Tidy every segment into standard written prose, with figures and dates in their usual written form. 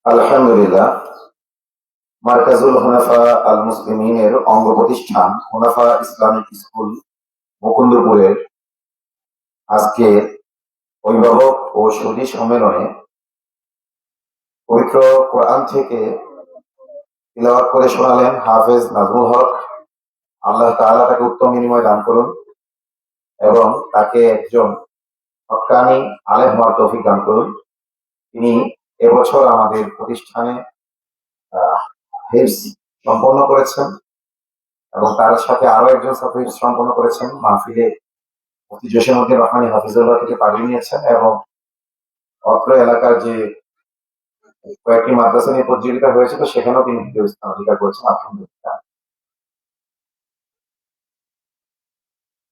আলহামদুলিল্লাহ, মার্কাজুল হুনাফা আল মুসলিমিনের অঙ্গ প্রতিষ্ঠান হুনাফা ইসলামিক স্কুল মুকুন্দপুরের আজকে অভিভাবক ও সুধী সম্মেলনে পবিত্র কোরআন থেকে তিলাওয়াত করে শোনালেন হাফেজ নাজমুল হক। আল্লাহ তাআলা তাকে উত্তম বিনিময় দান করুন এবং তাকে একজন হক্কানি আলেম হওয়ার তৌফিক দান করুন। তিনি এবছর আমাদের প্রতিষ্ঠানে হিফজ সম্পন্ন করেছেন এবং তার সাথে আরো একজন ছাত্র হিফজ সম্পন্ন করেছেন। মাহফিলে মুফতি জসিমউদ্দিন রহমানী হাফিজুল্লাহ থেকে পাঠিয়ে নিয়েছেন এবং অত্র এলাকার যে কয়েকটি মাদ্রাসা নিয়ে প্রতিযোগিতা হয়েছিল সেখানেও তিনি দ্বিতীয় স্থান অধিকার করেছেন। আলহামদুলিল্লাহ।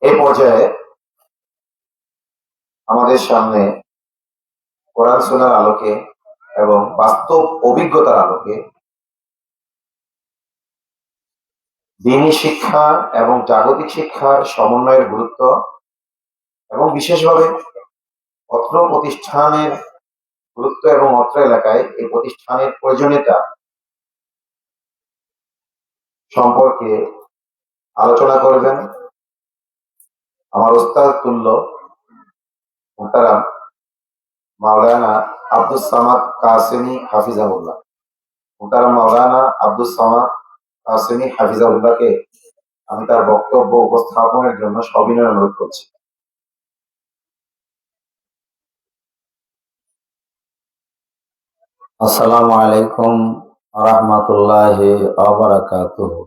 এই পর্যায়ে আমাদের সামনে কোরআন সুন্নাহর আলোকে এবং বাস্তব অভিজ্ঞতার আলোকে দ্বীনি শিক্ষা এবং জাগতিক শিক্ষার সমন্বয়ের গুরুত্ব এবং বিশেষভাবে অত্র প্রতিষ্ঠানের গুরুত্ব এবং অত্র এলাকায় এই প্রতিষ্ঠানের প্রয়োজনীয়তা সম্পর্কে আলোচনা করবেন আমার ওস্তাদ তুল্য মুহতারাম মাওলানা আব্দুস সামাদ কাসেমি হাফিজাহুল্লাহ। মুহতারাম মাওলানা আব্দুস সামাদ কাসেমি হাফিজাহুল্লাহকে আমি তার বক্তব্য উপস্থাপনের জন্য সবিনয় অনুরোধ করছি। আসসালামু আলাইকুম রাহমাতুল্লাহি ওয়া বারাকাতুহু।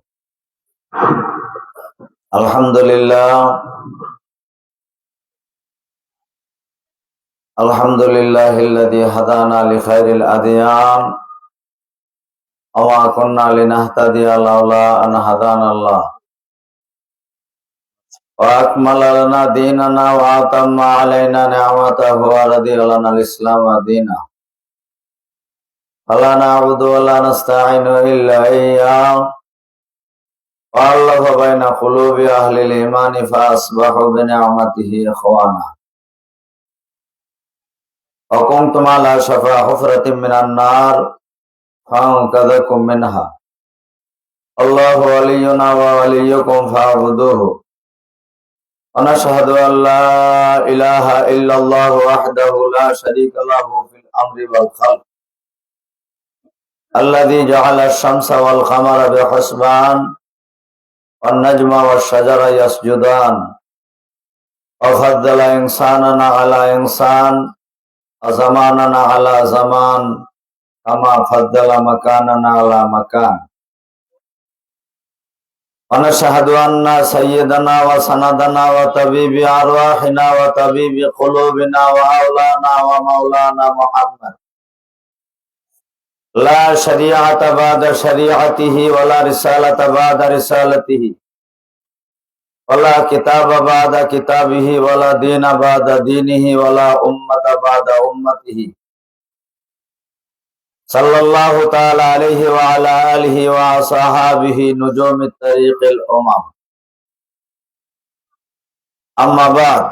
আলহামদুলিল্লাহিল্লাযী হাদানা লিখাইরিল আদিয়ান ওয়া মা কুন্না লিনাহতাদিয়া লাউলা আন হাদানাল্লাহ ওয়া আকমালা লানা দীনানা ওয়া আতাম্মা আলাইনা নি'মাতাহু ওয়া রাদিয়া লানাল ইসলামা দীনান فلا نعبد ولا نستعين إلا إياه وألف بين قلوب أهل الإيمان فأصبحوا بنعمته إخوانا وكنتم على شفا حفرة من النار فأنقذكم منها الله ولينا ووليكم فاعبدوه ونشهد أن لا إله إلا الله وحده لا شريك له في الأمر والخلق الذي جعل الشمس والقمر بحسبان والنجم والشجر يسجدان وفضل إنساننا على إنسان وزماننا على زمان كما فضل مكاننا على مكان ونشهد أن سيدنا وسندنا وطبيب أرواحنا وطبيب قلوبنا وأولانا ومولانا محمد لا شريعة بعد شريعته ولا رسالة بعد رسالته ولا كتاب بعد كتابه ولا دين بعد دينه ولا أمة بعد أمته صلى الله تعالى عليه وعلى آله وصحابه نجوم الطريق الأمم أما بعد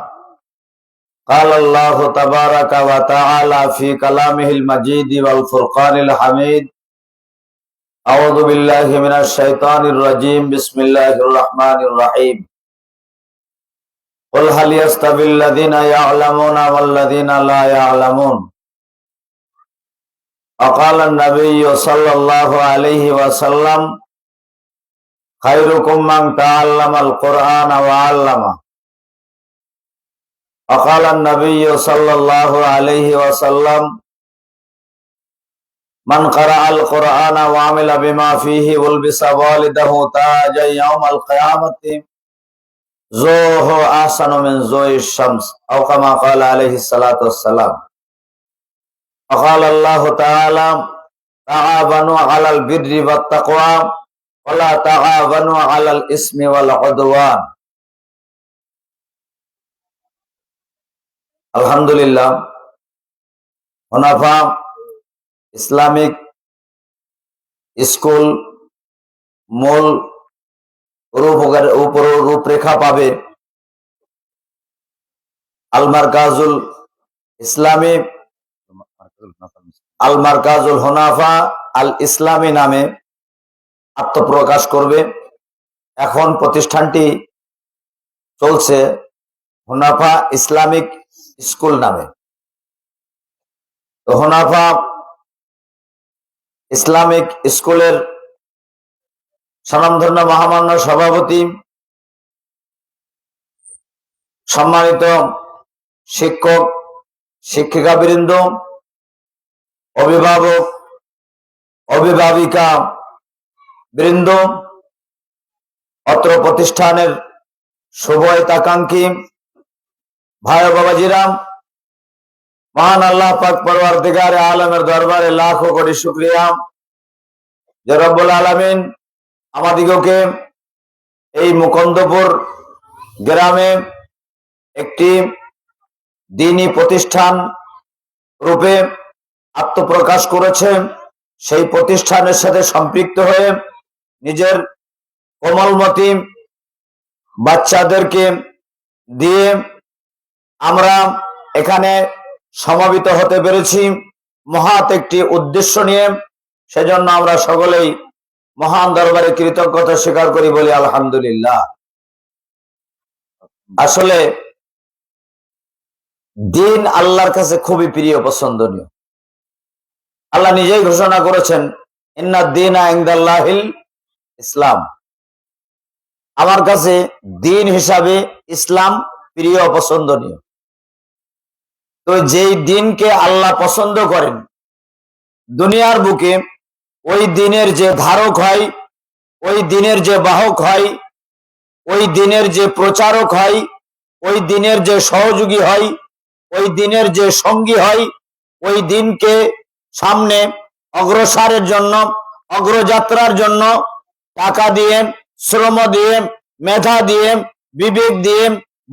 قال الله تبارك وتعالى في كلامه المجيد والفرقان الحميد أعوذ بالله من الشيطان الرجيم بسم الله الرحمن الرحيم قل هل يستوي الذين يعلمون والذين لا يعلمون وقال النبي صلى الله عليه وسلم خيركم من تعلم القرآن وعلمه وقال النبي صلى الله عليه وسلم من قرأ القرآن وعمل بما فيه ولبس والده تاجا يوم القيامة زوه أحسن من زوء الشمس أو كما قال عليه الصلاة والسلام وقال الله تعالى تعاونوا على البر والتقوى ولا تعاونوا على الإثم والعدوان। আলহামদুলিল্লাহ, হুনাফা ইসলামিক স্কুল মূল রূপরেখা পাবে আল মারকাজুল ইসলামী আল মারকাজুল হুনাফা আল ইসলামী নামে আত্মপ্রকাশ করবে। এখন প্রতিষ্ঠানটি চলছে হুনাফা ইসলামিক স্কুল নামে। তো হুনাফা ইসলামিক স্কুলের স্বনামধন্য মহামান্য সভাপতি, সম্মানিত শিক্ষক শিক্ষিকাবৃন্দ, অভিভাবক অভিভাবিকা বৃন্দ, অত্র প্রতিষ্ঠানের শুভ হিতাকাঙ্ক্ষী ভাই ও বাবাজিরা, মহান আল্লাহ পাক পরওয়ারদিগারে আলমের দরবারে লাখো কোটি শুকরিয়া যে রব্বুল আলামিন আমাদিগকে এই মুকন্দপুর গ্রামে একটি দ্বীনী প্রতিষ্ঠান রূপে আত্মপ্রকাশ করেছে। সেই প্রতিষ্ঠানের সাথে সম্পৃক্ত হয়ে নিজের কোমলমতি বাচ্চাদেরকে দিয়ে আমরা এখানে সমাবেত হতে পেরেছি মহৎ একটি উদ্দেশ্য নিয়ে। সেজন্য আমরা সকলেই মহান দরবারে কৃতজ্ঞতা স্বীকার করি, বলি আলহামদুলিল্লাহ। আসলে দিন আল্লাহর কাছে খুবই প্রিয়, পছন্দনীয়। আল্লাহ নিজেই ঘোষণা করেছেন, ইন্না দীনা ইনদাল্লাহিল ইসলাম। আমার কাছে দিন হিসাবে ইসলাম প্রিয়, পছন্দনীয়। তো যেই দিনকে আল্লাহ পছন্দ করেন দুনিয়ার বুকে, ওই দিনের যে ধারক হয়, ওই দিনের যে বাহক হয়, ওই দিনের যে প্রচারক হয়, ওই দিনের যে সহযোগী হয়, ওই দিনের যে সঙ্গী হয়, ওই দিনকে সামনে অগ্রসরের জন্য, অগ্রযাত্রার জন্য টাকা দিয়ে, শ্রম দিয়ে, মেধা দিয়ে, বিবেক দিয়ে,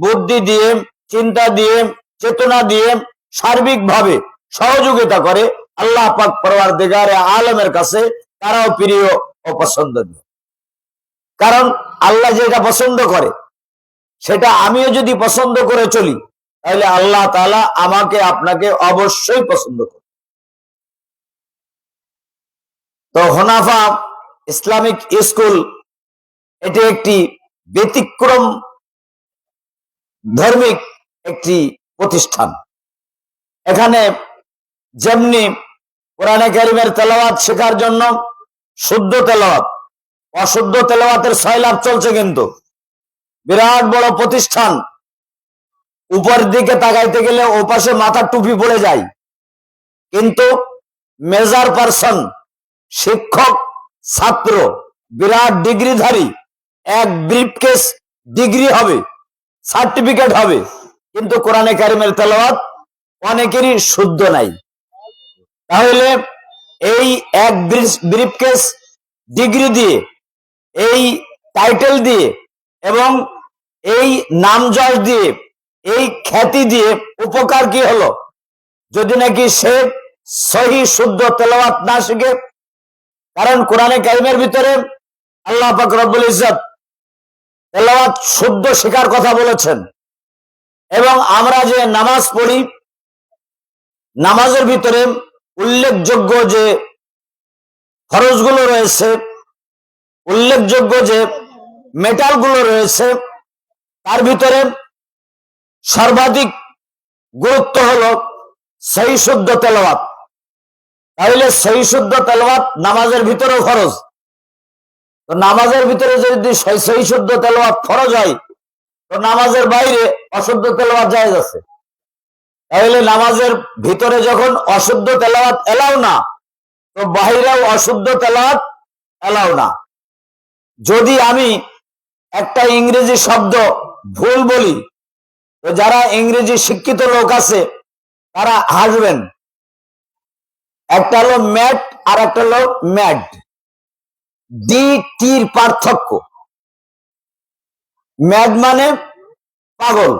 বুদ্ধি দিয়ে, চিন্তা দিয়ে, চেতনা দিয়ে সার্বিকভাবে সহযোগিতা করে আল্লাহ পাক পরওয়ারদিগারে আলমের কাছে তারাও প্রিয় ও পছন্দনীয়। কারণ আল্লাহ যেটা পছন্দ করে সেটা আমিও যদি পছন্দ করে চলি, তাহলে আল্লাহ তাআলা আমাকে আপনাকে অবশ্যই পছন্দ করে। তো হুনাফা ইসলামিক স্কুল এটি একটি ব্যতিক্রম ধর্মিক একটি প্রতিষ্ঠান। এখানে যেমনি কোরআনে কারিমের তেলাওয়াত শেখার জন্য শুদ্ধ তেলাওয়াত, অশুদ্ধ তেলাওয়াতের সয়লাভ চলছে, কিন্তু বিরাট বড় প্রতিষ্ঠান। উপর দিকে তাকাইতে গেলে ওপাশে মাথার টুপি পড়ে যায়, কিন্তু মেজর পারসন, শিক্ষক ছাত্র, বিরাট ডিগ্রিধারী, এক ব্রিফকেস ডিগ্রি হবে, সার্টিফিকেট হবে, কিন্তু কোরআনে কারিমের তেলাওয়াত অনেকেরই শুদ্ধ নাই। তাহলে এই এক ব্রিফকেস ডিগ্রি দিয়ে, এই টাইটেল দিয়ে এবং এই নামযশ দিয়ে, এই খ্যাতি দিয়ে উপকার কি হলো, যদি নাকি সে সহি শুদ্ধ তেলাওয়াত না শিখে? কারণ কোরআনে কারিমের ভিতরে আল্লাহ পাক রব্বুল ইজ্জত তেলাওয়াত শুদ্ধ শেখার কথা বলেছেন। এবং আমরা যে নামাজ পড়ি, নামাজের ভিতরে উল্লেখযোগ্য যে ফরজগুলো রয়েছে, উল্লেখযোগ্য যে মেটালগুলো রয়েছে, তার ভিতরে সর্বাধিক গুরুত্ব হলো সহি শুদ্ধ তেলাওয়াত। তাহলে সহি শুদ্ধ তেলাওয়াত নামাজের ভিতরেও ফরজ। তো নামাজের ভিতরে যদি সহি শুদ্ধ তেলাওয়াত ফরজ হয়, তো নামাজের বাইরে অশুদ্ধ তেলাওয়াত জায়েজ আছে। তাহলে নামাজের ভিতরে যখন অশুদ্ধ তেলাওয়াত এলাও না, তো বাইরেও অশুদ্ধ তেলাওয়াত এলাও না। যদি আমি একটা ইংরেজি শব্দ ভুল বলি, তো যারা ইংরেজি শিক্ষিত লোক আছে তারা হাসবেন। একটা হলো ম্যাট আর একটা হলো ম্যাড, ডি টির পার্থক্য। ম্যাড মানে পাগল,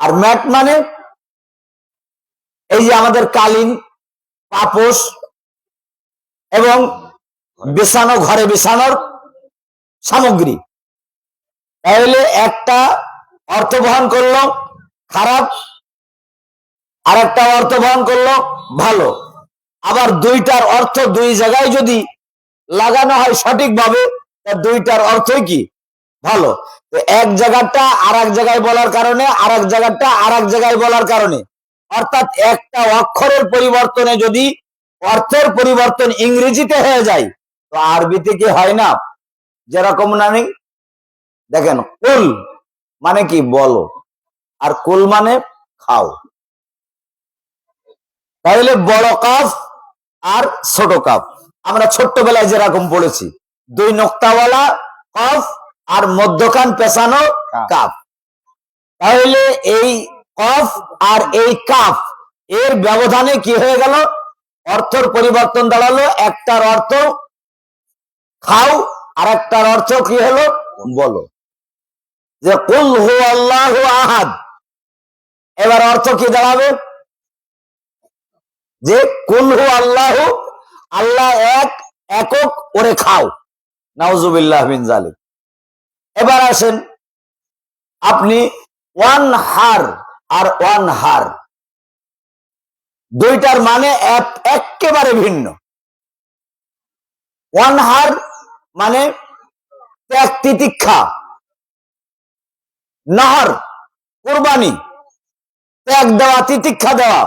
আর ম্যাট মানে এই যে আমাদের কালীন, পাপোশ এবং বিছানো, ঘরে বিছানোর সামগ্রী। তাহলে একটা অর্থ বহন করলো খারাপ, আর একটা অর্থ বহন করলো ভালো। আবার দুইটার অর্থ দুই জায়গায় যদি লাগানো হয় সঠিকভাবে, দুইটার অর্থই কি ভালো। তো এক জায়গাটা আর এক জায়গায় বলার কারণে, আর এক জায়গাটা আর এক জায়গায় বলার কারণে, অর্থাৎ একটা অক্ষরের পরিবর্তনে যদি অর্থের পরিবর্তন ইংরেজিতে হয়ে যায়, তো আরবিতে কি হয় না? যেরকম নানি দেখেন, কুল মানে কি বলো, আর কুল মানে খাও। তাহলে বড় কাফ আর ছোট কাফ আমরা ছোট্টবেলায় যেরকম পড়েছি, দুই নোক্তাওয়ালা কাফ আর মধ্যখান পেছানো কাফ। তাহলে এই কফ আর এই কাফ এর ব্যবধানে কি হয়ে গেল? অর্থের পরিবর্তন দাঁড়ালো। একটার অর্থ খাও, আর একটার অর্থ কি হলো? বলো। যে কুল হু আল্লাহু আহাদ, এবার অর্থ কি দাঁড়াবে? যে কুল হু আল্লাহু, আল্লাহ এক, একক, ওরে খাও। নাউজুবিল্লাহ মিন যালিক। এবার আসেন আপনি ওয়ান হার আর ওয়ান হার, দুইটার মানে একেবারে ভিন্ন। ওয়ান হার মানে ত্যাগ তিতিক্ষা, নহর কুরবানি, ত্যাগ দেওয়া, তিতিক্ষা দেওয়া,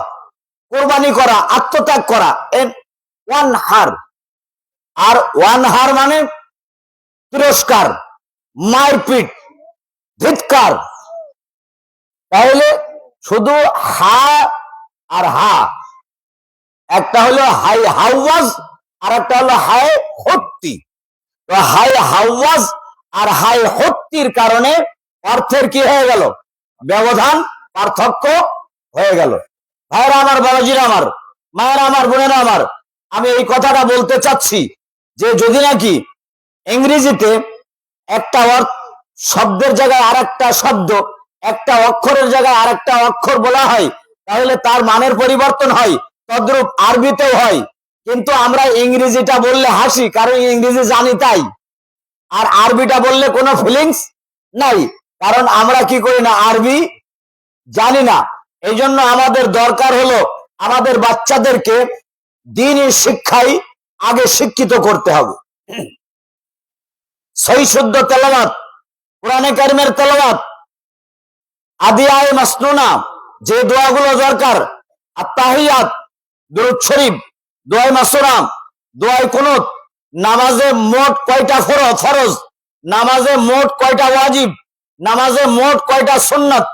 কুরবানি করা, আত্মত্যাগ করা, ওয়ান হার। আর ওয়ান হার মানে তিরস্কার, মারপিট, ধিৎকার। তাহলে শুধু হা আর হা, একটা হলো হাই হাওয়াজ আর একটা হলো হাই হত্যি। হাই হাওয়াজ আর হাই হত্যির কারণে অর্থের কি হয়ে গেল? ব্যবধান, পার্থক্য হয়ে গেল। ভাইরা আমার, বাবাজিরা আমার, মায়েরা আমার, বোনেরা আমার, আমি এই কথাটা বলতে চাচ্ছি যে যদি নাকি ইংরেজিতে একটা শব্দের জায়গায় আর একটা শব্দ, একটা অক্ষরের জায়গায় আর একটা অক্ষর বলা হয়, তাহলে তার মানের পরিবর্তন হয়। তদ্রূপ আরবিতেও হয়। কিন্তু আমরা ইংরেজিটা বললে হাসি, কারণ ইংরেজি জানি তাই। আর আরবিটা বললে কোনো ফিলিংস নাই, কারণ আমরা কি করি না, আরবি জানি না। এই জন্য আমাদের দরকার হলো আমাদের বাচ্চাদেরকে দ্বীনি শিক্ষায় আগে শিক্ষিত করতে হবে। সহি শুদ্ধ তেলাওয়াত, কোরআনে কারিমের তেলাওয়াত, আদিয়ায়ে মাসনুনা, যে দোয়াগুলো দরকার, আত্তাহিয়াত, দুরূদ শরীফ, দোয়ায়ে মাসুরা, দোয়ায়ে কুনুত, নামাজে মোট কয়টা ফরজ, নামাজে মোট কয়টা ওয়াজিব, নামাজে মোট কয়টা সুন্নাত,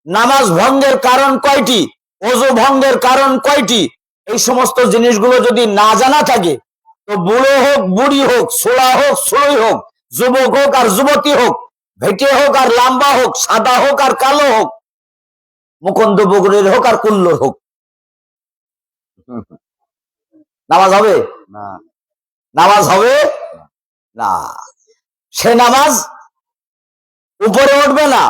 নামাজ ভঙ্গের কারণ কয়টি, ওযু ভঙ্গের কারণ কয়টি, এই সমস্ত জিনিসগুলো যদি না জানা থাকে, তো বুড়ো হোক, বুড়ি হোক, ছোড়া হোক, ছোড়ই হোক, যুবক হোক আর যুবতী হোক, ভেটে হোক আর লম্বা হোক, সাদা হোক আর কালো হোক, মুকুন্দ বগুড়ের হোক আর কুল্লোর হোক, নামাজ হবে না? নামাজ হবে না। সে নামাজ উপরে উঠবে না,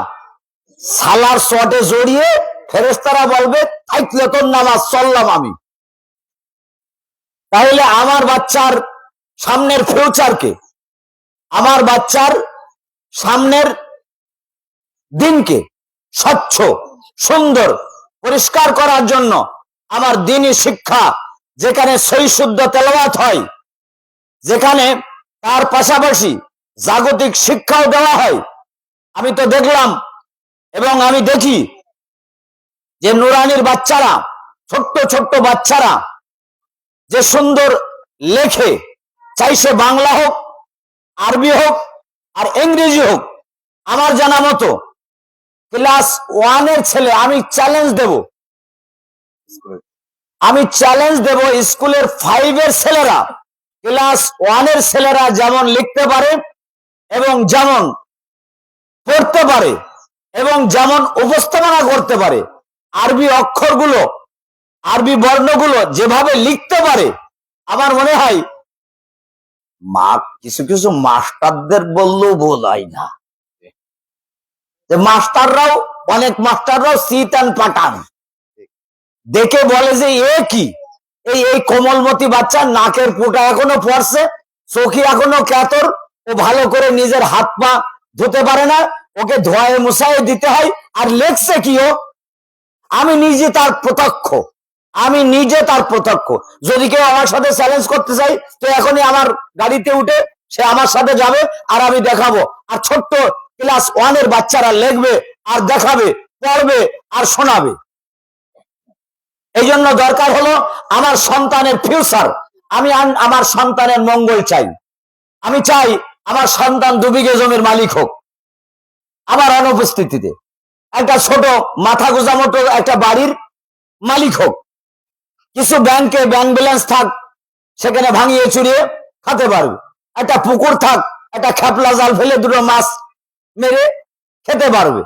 সালার শটে জড়িয়ে ফেরেশতারা বলবে থাকলে তোর নামাজ, চললাম আমি। তাহলে আমার বাচ্চার সামনের ফিউচারকে, আমার বাচ্চার সামনের দিনকে স্বচ্ছ, সুন্দর, পরিষ্কার করার জন্য আমার দ্বীনি শিক্ষা, যেখানে সহি শুদ্ধ তেলাওয়াত হয়, যেখানে তার পাশাপাশি জাগতিক শিক্ষাও দেওয়া হয়। আমি তো দেখলাম এবং আমি দেখি যে নুরানির বাচ্চারা, ছোট্ট ছোট্ট বাচ্চারা যে সুন্দর লেখে, চাই সে বাংলা হোক, আরবি হোক আর ইংরেজি হোক। আমার জানা মতো ক্লাস 1-এর ছেলে, আমি চ্যালেঞ্জ দেব স্কুলের 5-এর ছেলেরা, ক্লাস 1-এর ছেলেরা যেমন লিখতে পারে এবং যেমন পড়তে পারে এবং যেমন উপস্থাপনা করতে পারে, আরবি অক্ষরগুলো, আরবি বর্ণগুলো যেভাবে লিখতে পারে, আমার মনে হয় কিছু কিছু মাস্টারদের বললেও ভুল হয় না। যে মাস্টাররাও, অনেক মাস্টাররাও শীত অ্যান্ড পাঠান দেখে বলে যে এ কি, এই কোমলমতি বাচ্চা নাকের ফুটা এখনো পড়ছে, চোখে এখনো ক্যাতর, ও ভালো করে নিজের হাত পা ধুতে পারে না, ওকে ধোয়ায় মুছায় দিতে হয়, আর লেখছে কি ও? আমি নিজে তার প্রত্যক্ষ, আমি নিজে তার প্রত্যক্ষ। যদি কেউ আমার সাথে চ্যালেঞ্জ করতে চাই, তো এখনই আমার গাড়িতে উঠে সে আমার সাথে যাবে, আর আমি দেখাবো। আর ছোট্ট ক্লাস 1-এর বাচ্চারা লিখবে আর দেখাবে, পড়বে আর শোনাবে। এই জন্য দরকার হলো আমার সন্তানের ফিউচার। আমি আমার সন্তানের মঙ্গল চাই। আমি চাই আমার সন্তান 2 বিঘে জমির মালিক হোক আমার অনুপস্থিতিতে, একটা ছোট মাথা গোজা মতো একটা বাড়ির মালিক হোক, কিছু ব্যাংকে ব্যাংক ব্যালেন্স থাক, সেখানে ভাঙিয়ে চুরিয়ে খেতে পারবে, একটা পুকুর থাক, একটা খেপলা জাল ফেলে 2টো মাছ মেরে খেতে পারবে।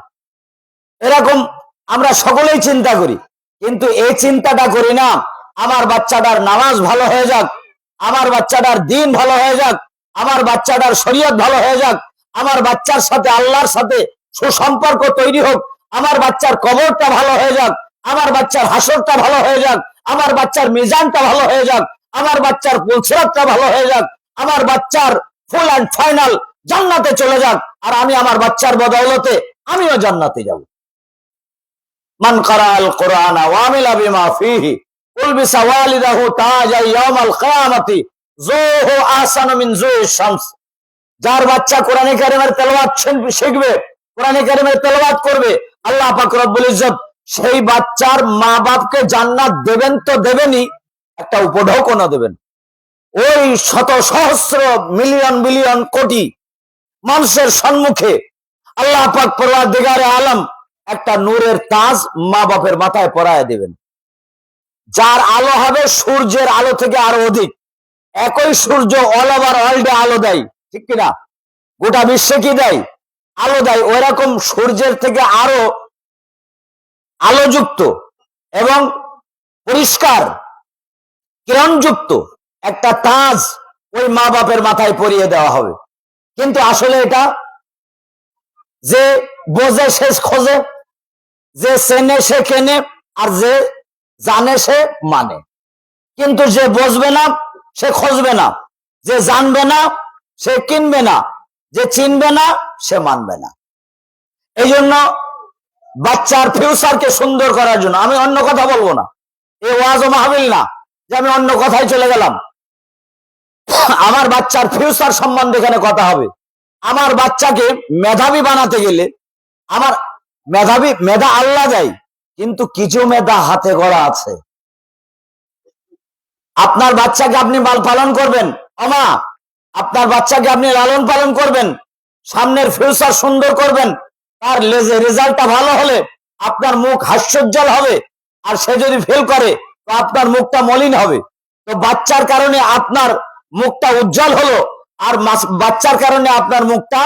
এরকম আমরা সকলেই চিন্তা করি, কিন্তু এই চিন্তাটা করি না আমার বাচ্চাটার নামাজ ভালো হয়ে যাক, আমার বাচ্চাটার দিন ভালো হয়ে যাক, আমার বাচ্চাটার শরীয়ত ভালো হয়ে যাক, আমার বাচ্চার সাথে আল্লাহর সাথে সুসম্পর্ক তৈরি হোক, আমার বাচ্চার কবরটা ভালো হয়ে যাক, আমার বাচ্চার হাসরটা ভালো হয়ে যাক, আমার বাচ্চার মিজানটা ভালো হয়ে যাক, আমার বাচ্চার পুলসিরাতটা ভালো হয়ে যাক, আমার বাচ্চার ফুল অ্যান্ড ফাইনাল জান্নাতে চলে যাক, আর আমি আমার বাচ্চার বদৌলতে আমিও জান্নাতে যাব। মান কারাআল কুরআনা ওয়া আমিলা বিমা ফীহি উলবিসা ওয়ালিদাহু তাজা ইয়াউমাল কিয়ামাতি যুহু আহসানু মিন যুহিশ শামস। যার বাচ্চা কোরআনে কারিমের তেলাওয়াত শিখবে, কোরআনে কারিমের তেলাওয়াত করবে, আল্লাহ পাক রব্বুল ইজ্জত সেই বাচ্চার মা বাপকে জান্নাত দেবেন তো দেবেনই, একটা উপঢৌকনও দেবেন। ওই শত সহস্র মিলিয়ন বিলিয়ন কোটি মানুষের সম্মুখে আল্লাহ পাক পরওয়ারদিগারে আলম একটা নূরের তাজ মা বাপের মাথায় পরায় দেবেন, যার আলো হবে সূর্যের আলো থেকে আরো অধিক। একই সূর্য অল ওভার ওয়ার্ল্ডে আলো দেয়, ঠিক কিনা? গোটা বিশ্বে কি দেয়? আলো দেয়। ওইরকম সূর্যের থেকে আরো আলোযুক্ত এবং পরিষ্কার কিরণযুক্ত একটা তাজ ওই মা বাপের মাথায় পরিয়ে দেওয়া হবে। কিন্তু আসলে এটা যে বোঝে সে খোঁজে, যে চেনে সে কেনে, আর যে জানে সে মানে। কিন্তু যে বুঝবে না সে খুঁজবে না, যে জানবে না সে কিনবে না, যে চিনবে না সে মানবে না। এই জন্য বাচ্চার ফিউচারকে সুন্দর করার জন্য, আমি অন্য কথা বলবো না, এ ওয়াজ ও মাহফিল না যে আমি অন্য কথায় চলে গেলাম। আমার বাচ্চার ফিউচার সম্বন্ধে এখানে কথা হবে। আমার বাচ্চাকে মেধাবী বানাতে গেলে, আমার মেধা আল্লাহ দেয়, কিন্তু কিছু মেধা হাতে গড়া আছে। আপনার বাচ্চাকে আপনি পালন করবেন, আমা আপনার বাচ্চাকে আপনি লালন পালন করবেন, সামনের ফিউচার সুন্দর করবেন, তার রেজাল্টটা ভালো হলে আপনার মুখ হাস্যোজ্জ্বল হবে, আর সে যদি ফেল করে তো আপনার মুখটা মলিন হবে। তো বাচ্চার কারণে আপনার মুখটা উজ্জ্বল হলো, আর বাচ্চার কারণে আপনার মুখটা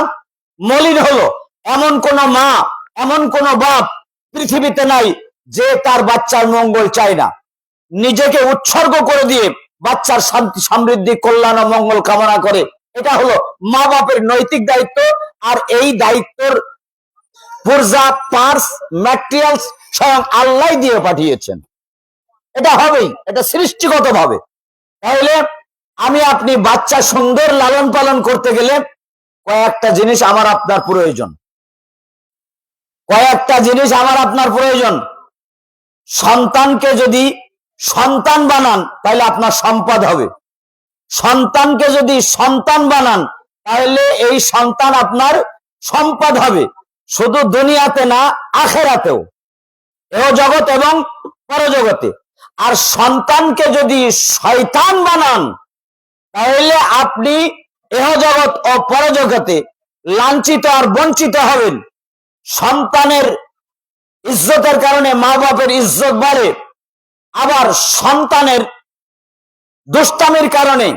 মলিন হলো। এমন কোন মা, এমন কোন বাপ পৃথিবীতে নাই যে তার বাচ্চার মঙ্গল চায় না। নিজেকে উৎসর্গ করে দিয়ে বাচ্চার শান্তি সমৃদ্ধি কল্যাণ ও মঙ্গল কামনা করে। এটা হলো মা বাপের নৈতিক দায়িত্ব। আর এই দায়িত্বের পূর্জা পার্স ম্যাটেরিয়ালস স্বয়ং আল্লাহ দিয়ে পাঠিয়েছেন। এটা হবেই, এটা সৃষ্টিগত ভাবে। তাহলে আমি আপনি বাচ্চা সুন্দর লালন পালন করতে গেলে কয়েকটা জিনিস আমার আপনার প্রয়োজন, কয়েকটা জিনিস আমার আপনার প্রয়োজন। সন্তানকে যদি সন্তান বানান তাহলে আপনার সম্পদ হবে, সন্তানকে যদি সন্তান বানান তাহলে এই সন্তান আপনার সম্পদ হবে, শুধু দুনিয়াতে না আখেরাতেও, এও জগৎ এবং পরজগতে। আর সন্তানকে যদি শয়তান বানান তাহলে আপনি এহ জগৎ ও পরজগতে লাঞ্ছিত আর বঞ্চিত হবেন। সন্তানের ইজ্জতের কারণে মা বাপের ইজ্জত বাড়ে, আবার সন্তানের দুষ্টামির কারণে,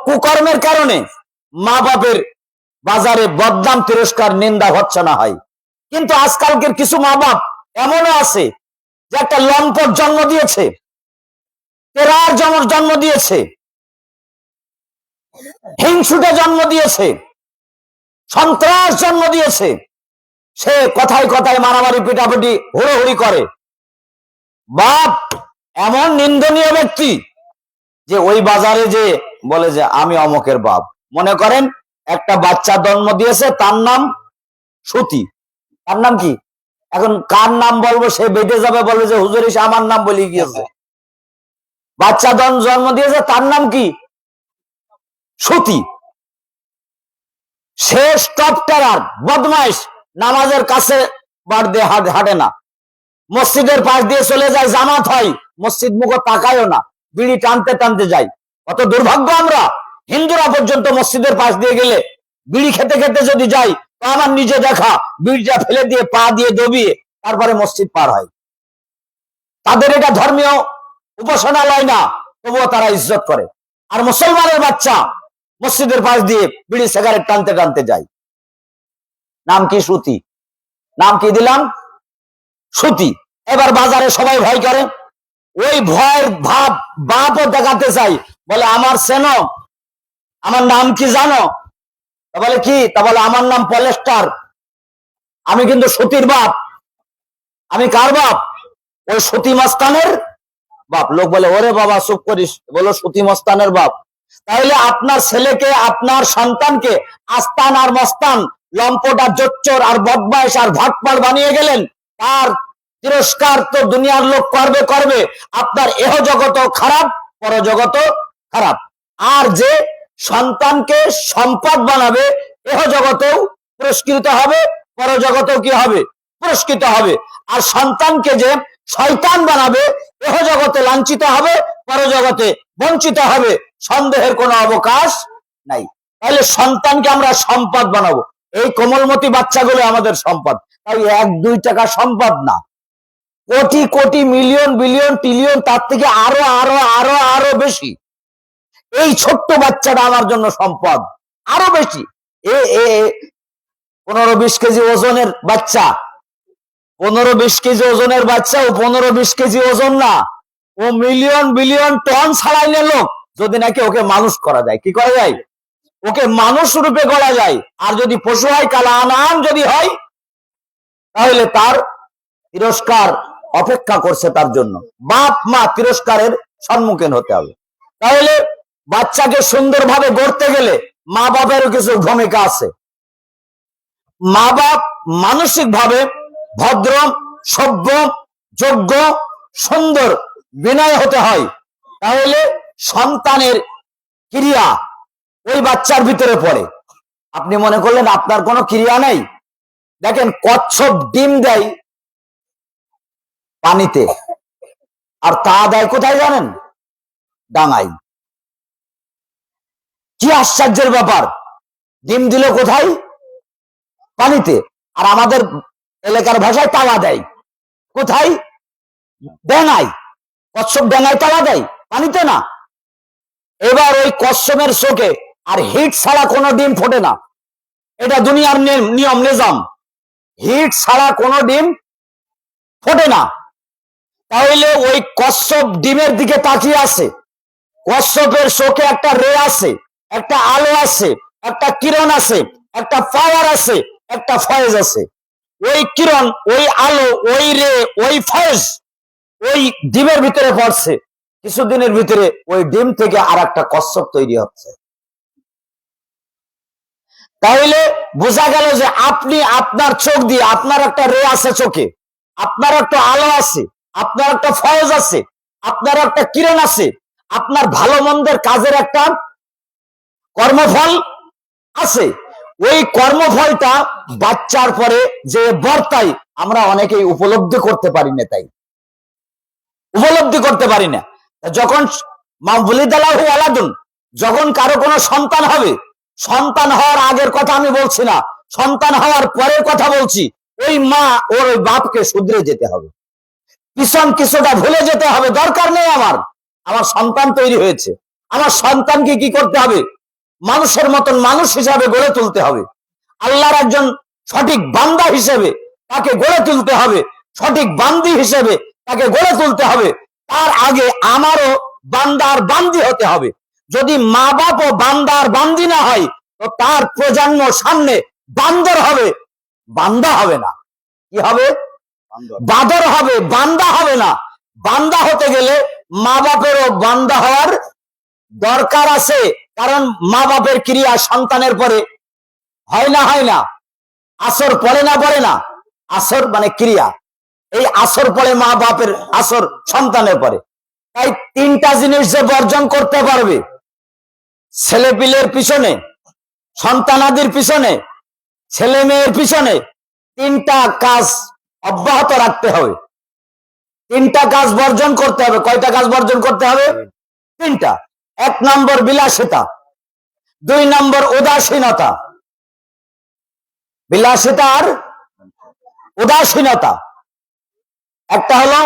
কুকর্মের কারণে মা বাপের বাজারে বদনাম তিরস্কার নিন্দা ভর্ৎসনা হয়। কিন্তু আজকালকের কিছু মা বাপ এমনও আছে যে একটা লম্পট জন্ম দিয়েছে, তেরার জন্ম দিয়েছে, হিংসুটে জন্ম দিয়েছে, সন্ত্রাস জন্ম দিয়েছে। সে কথায় কথায় মারামারি পিটাপিটি হুড়োহুড়ি করে। বাপ এমন নিন্দনীয় ব্যক্তি যে ওই বাজারে যে বলে যে আমি অমকের বাপ। মনে করেন একটা বাচ্চা জন্ম দিয়েছে, তার নাম সুতি। তার নাম কি? এখন কার নাম বলবো সে বেঁধে যাবে, বলবে যে হুজুর এসে আমার নাম বলে গিয়েছে। বাচ্চা জন্ম দিয়েছে, তার নাম কি? সতী। সে স্টপ টেরার, বদমাইশ, নামাজের কাছে বার দিয়ে হাঁটে না, মসজিদের পাশ দিয়ে চলে যায়, জামাত হয়, মসজিদ মুখ তাকায়ও না, বিড়ি টানতে টানতে যায়। কত দুর্ভাগ্য আমরা! হিন্দুরা পর্যন্ত মসজিদের পাশ দিয়ে গেলে বিড়ি খেতে খেতে যদি যাই, তো আমার নিজে দেখা বিড়িটা ফেলে দিয়ে পা দিয়ে দবিয়ে তারপরে মসজিদ পার হয়। তাদের এটা ধর্মীয় উপাসনালয় না, তবুও তারা ইজ্জত করে। আর মুসলমানের বাচ্চা মসজিদের পাশ দিয়ে বিড়ি সিগারেট টানতে টানতে যায়। নাম কি? সতী। নাম কি দিলাম? সতী। এবার বাজারে সবাই ভয় করে, ওই ভয়ের ভাব বাপও দেখাতে চাই, বলে আমার চেনো, আমার নাম কি জানো? তা বলে কি? তা বলে আমার নাম পলেস্টার, আমি কিন্তু সতীর বাপ। আমি কার বাপ? ওই সতী মস্তানের বাপ। লোক বলে ওরে বাবা চুপ করিস, বলো সতী মস্তানের বাপ। তাহলে আপনার ছেলেকে, আপনার সন্তানকে আস্তান আর মস্তান, লম্পট আর জোচ্চর আর বদমাইশ আর ভাটপার বানিয়ে গেলেন। তার তিরস্কার তো দুনিয়ার লোক করবে করবে। আপনার এহ জগত খারাপ, পর জগত খারাপ। আর যে সন্তানকে সম্পদ বানাবে, এহ জগতেও পুরস্কৃত হবে, পর জগতেও কি হবে? পুরস্কৃত হবে। আর সন্তানকে যে শয়তান বানাবে, এহ জগতে লাঞ্ছিত হবে, পর জগতে বঞ্চিত হবে, সন্দেহের কোনো অবকাশ নাই। তাহলে সন্তানকে আমরা সম্পদ বানাবো। এই কোমলমতি বাচ্চাগুলো আমাদের সম্পদ। তাই 1-2 টাকা সম্পদ না, crore crore, million, billion, trillion, তার থেকে আরো আরো আরো আরো বেশি। এই ছোট্ট বাচ্চাটা আমার জন্য সম্পদ, আরো বেশি। 15-20 কেজি ওজনের বাচ্চা, 15-20 কেজি ওজনের বাচ্চা, ও 15-20 কেজি ওজন না, ও মিলিয়ন বিলিয়ন টন ছাড়াই নিল। যদি নাকি ওকে মানুষ করা যায়। কি করা যায়? ওকে মানুষ রূপে গড়া যায়। আর যদি পশু হয়, কালা আনাম যদি হয়, তাহলে তার তিরস্কার অপেক্ষা করছে তার জন্য। বাপ মা তিরস্কারের সম্মুখীন হতে হবে। তাহলে বাচ্চাকে সুন্দরভাবে গড়তে গেলে মা বাপেরও কিছু ভূমিকা আছে। মা বাপ মানসিক ভাবে ভদ্র, সভ্য, যোগ্য, সুন্দর, বিনয় হতে হয়। তাহলে সন্তানের ক্রিয়া ওই বাচ্চার ভিতরে পড়ে। আপনি মনে করলেন আপনার কোনো ক্রিয়া নেই? দেখেন, কচ্ছপ ডিম দেয় পানিতে, আর তা দেয় কোথায় জানেন? ডাঙায়। কি আশ্চর্যের ব্যাপার! ডিম দিল কোথায়? পানিতে। আর আমাদের এলাকার ভাষায় তাওয়া দেয় কোথায়? ডাঙায়। কচ্ছপ ডাঙায় তাওয়া দেয়, পানিতে না। এবার ওই কচ্ছপের চোখে আর হিট ছাড়া কোনো ডিম ফোটে না। এটা দুনিয়ার নিয়ম নিজাম, হিট ছাড়া কোনো ডিম ফোটে না। তাহলে ওই কচ্ছপ ডিমের দিকে তাকিয়ে আছে। কচ্ছপের চোখে একটা রে আছে, একটা আলো আছে, একটা কিরণ আছে, একটা পাওয়ার আছে, একটা ফয়েজ আছে। ওই কিরণ, ওই আলো, ওই রে, ওই ফয়েজ ওই ডিমের ভিতরে পড়ছে। কিছুদিনের ভিতরে ওই ডিম থেকে আর একটা কচ্ছপ তৈরি হচ্ছে। তাহলে বোঝা গেল যে আপনি আপনার চোখ দিয়ে, আপনার একটা রে আছে চোখে, আপনার একটা আলো আছে, আপনার একটা ফয়েজ আছে, আপনার একটা কিরণ আছে, আপনার ভালো মন্দের কাজের একটা কর্মফল আছে। ওই কর্মফলটা বাচ্চার পরে যে বর্তায়, আমরা অনেকেই উপলব্ধি করতে পারি না। তাই উপলব্ধি করতে পারি না। যখন মাউলিদালাহু আলাদুন, যখন কারো কোনো সন্তান হবে, সন্তান হওয়ার আগের কথা আমি বলছি না, সন্তান হওয়ার পরের কথা বলছি। ওই মা ওর ওই বাপকে শুধরে যেতে হবে, পিছন কিছুটা ভুলে যেতে হবে। দরকার নেই আমার সন্তান তৈরি হয়েছে, আমার সন্তানকে কি করতে হবে? মানুষের মতন মানুষ হিসাবে গড়ে তুলতে হবে। আল্লাহর একজন সঠিক বান্দা হিসেবে তাকে গড়ে তুলতে হবে, সঠিক বান্দি হিসেবে তাকে গড়ে তুলতে হবে। তার আগে আমারও বান্দার বান্দি হতে হবে। যদি মা বাপ ও বান্দার বান্দি না হয়, তো তার প্রজন্ম সামনে বান্দর হবে, বান্দা হবে না। কি হবে? বাদর হবে, বান্দা হবে না। বান্দা হতে গেলে মা বাপেরও বান্দা হওয়ার দরকার আছে। কারণ মা বাপের ক্রিয়া সন্তানের পরে হয় না, হয় না? আসর পড়ে না, পড়ে না? আসর মানে ক্রিয়া, এই আসর পরে মা বাপের, আসর সন্তানের পরে। তাই তিনটা জিনিস যে বর্জন করতে পারবে, ছেলে পিলের পিছনে, সন্তানাদির পিছনে, ছেলে মেয়ের পিছনে তিনটা কাজ অব্যাহত রাখতে হবে। তিনটা কাজ বর্জন করতে হবে। কয়টা কাজ বর্জন করতে হবে? তিনটা। 1 নম্বর বিলাসিতা, 2 নম্বর উদাসীনতা, বিলাসিতা আর উদাসীনতা। একটা হলো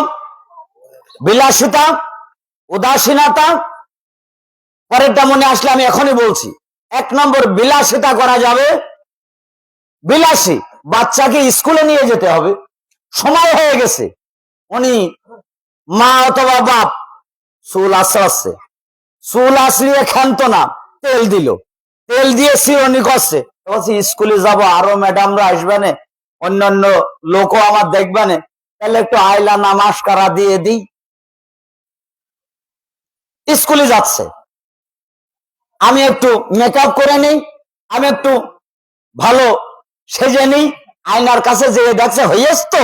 বিলাসিতা, উদাসীনতা, পরেরটা মনে আসলে আমি এখনই বলছি। 1 নম্বর বিলাসিতা করা যাবে। বিলাসী বাচ্চাকে স্কুলে নিয়ে যেতে হবে, সময় হয়ে গেছে, উনি মা অথবা বাপ চুল আসছে, চুল আসলিয়ে ক্ষান্ত না, তেল দিল, তেল দিয়ে চিরনি করছে, বলছি স্কুলে যাব, আরো ম্যাডামরা আসবে না, অন্যান্য লোকও আমার দেখবে না, তাহলে একটু আইলা নামাজকারা দিয়ে দিই। স্কুলে যাচ্ছে, আমি একটু মেকআপ করে নিই, আমি একটু ভালো সেজে নিই, আয়নার কাছে যেয়ে দেখছে হইয়াছে তো,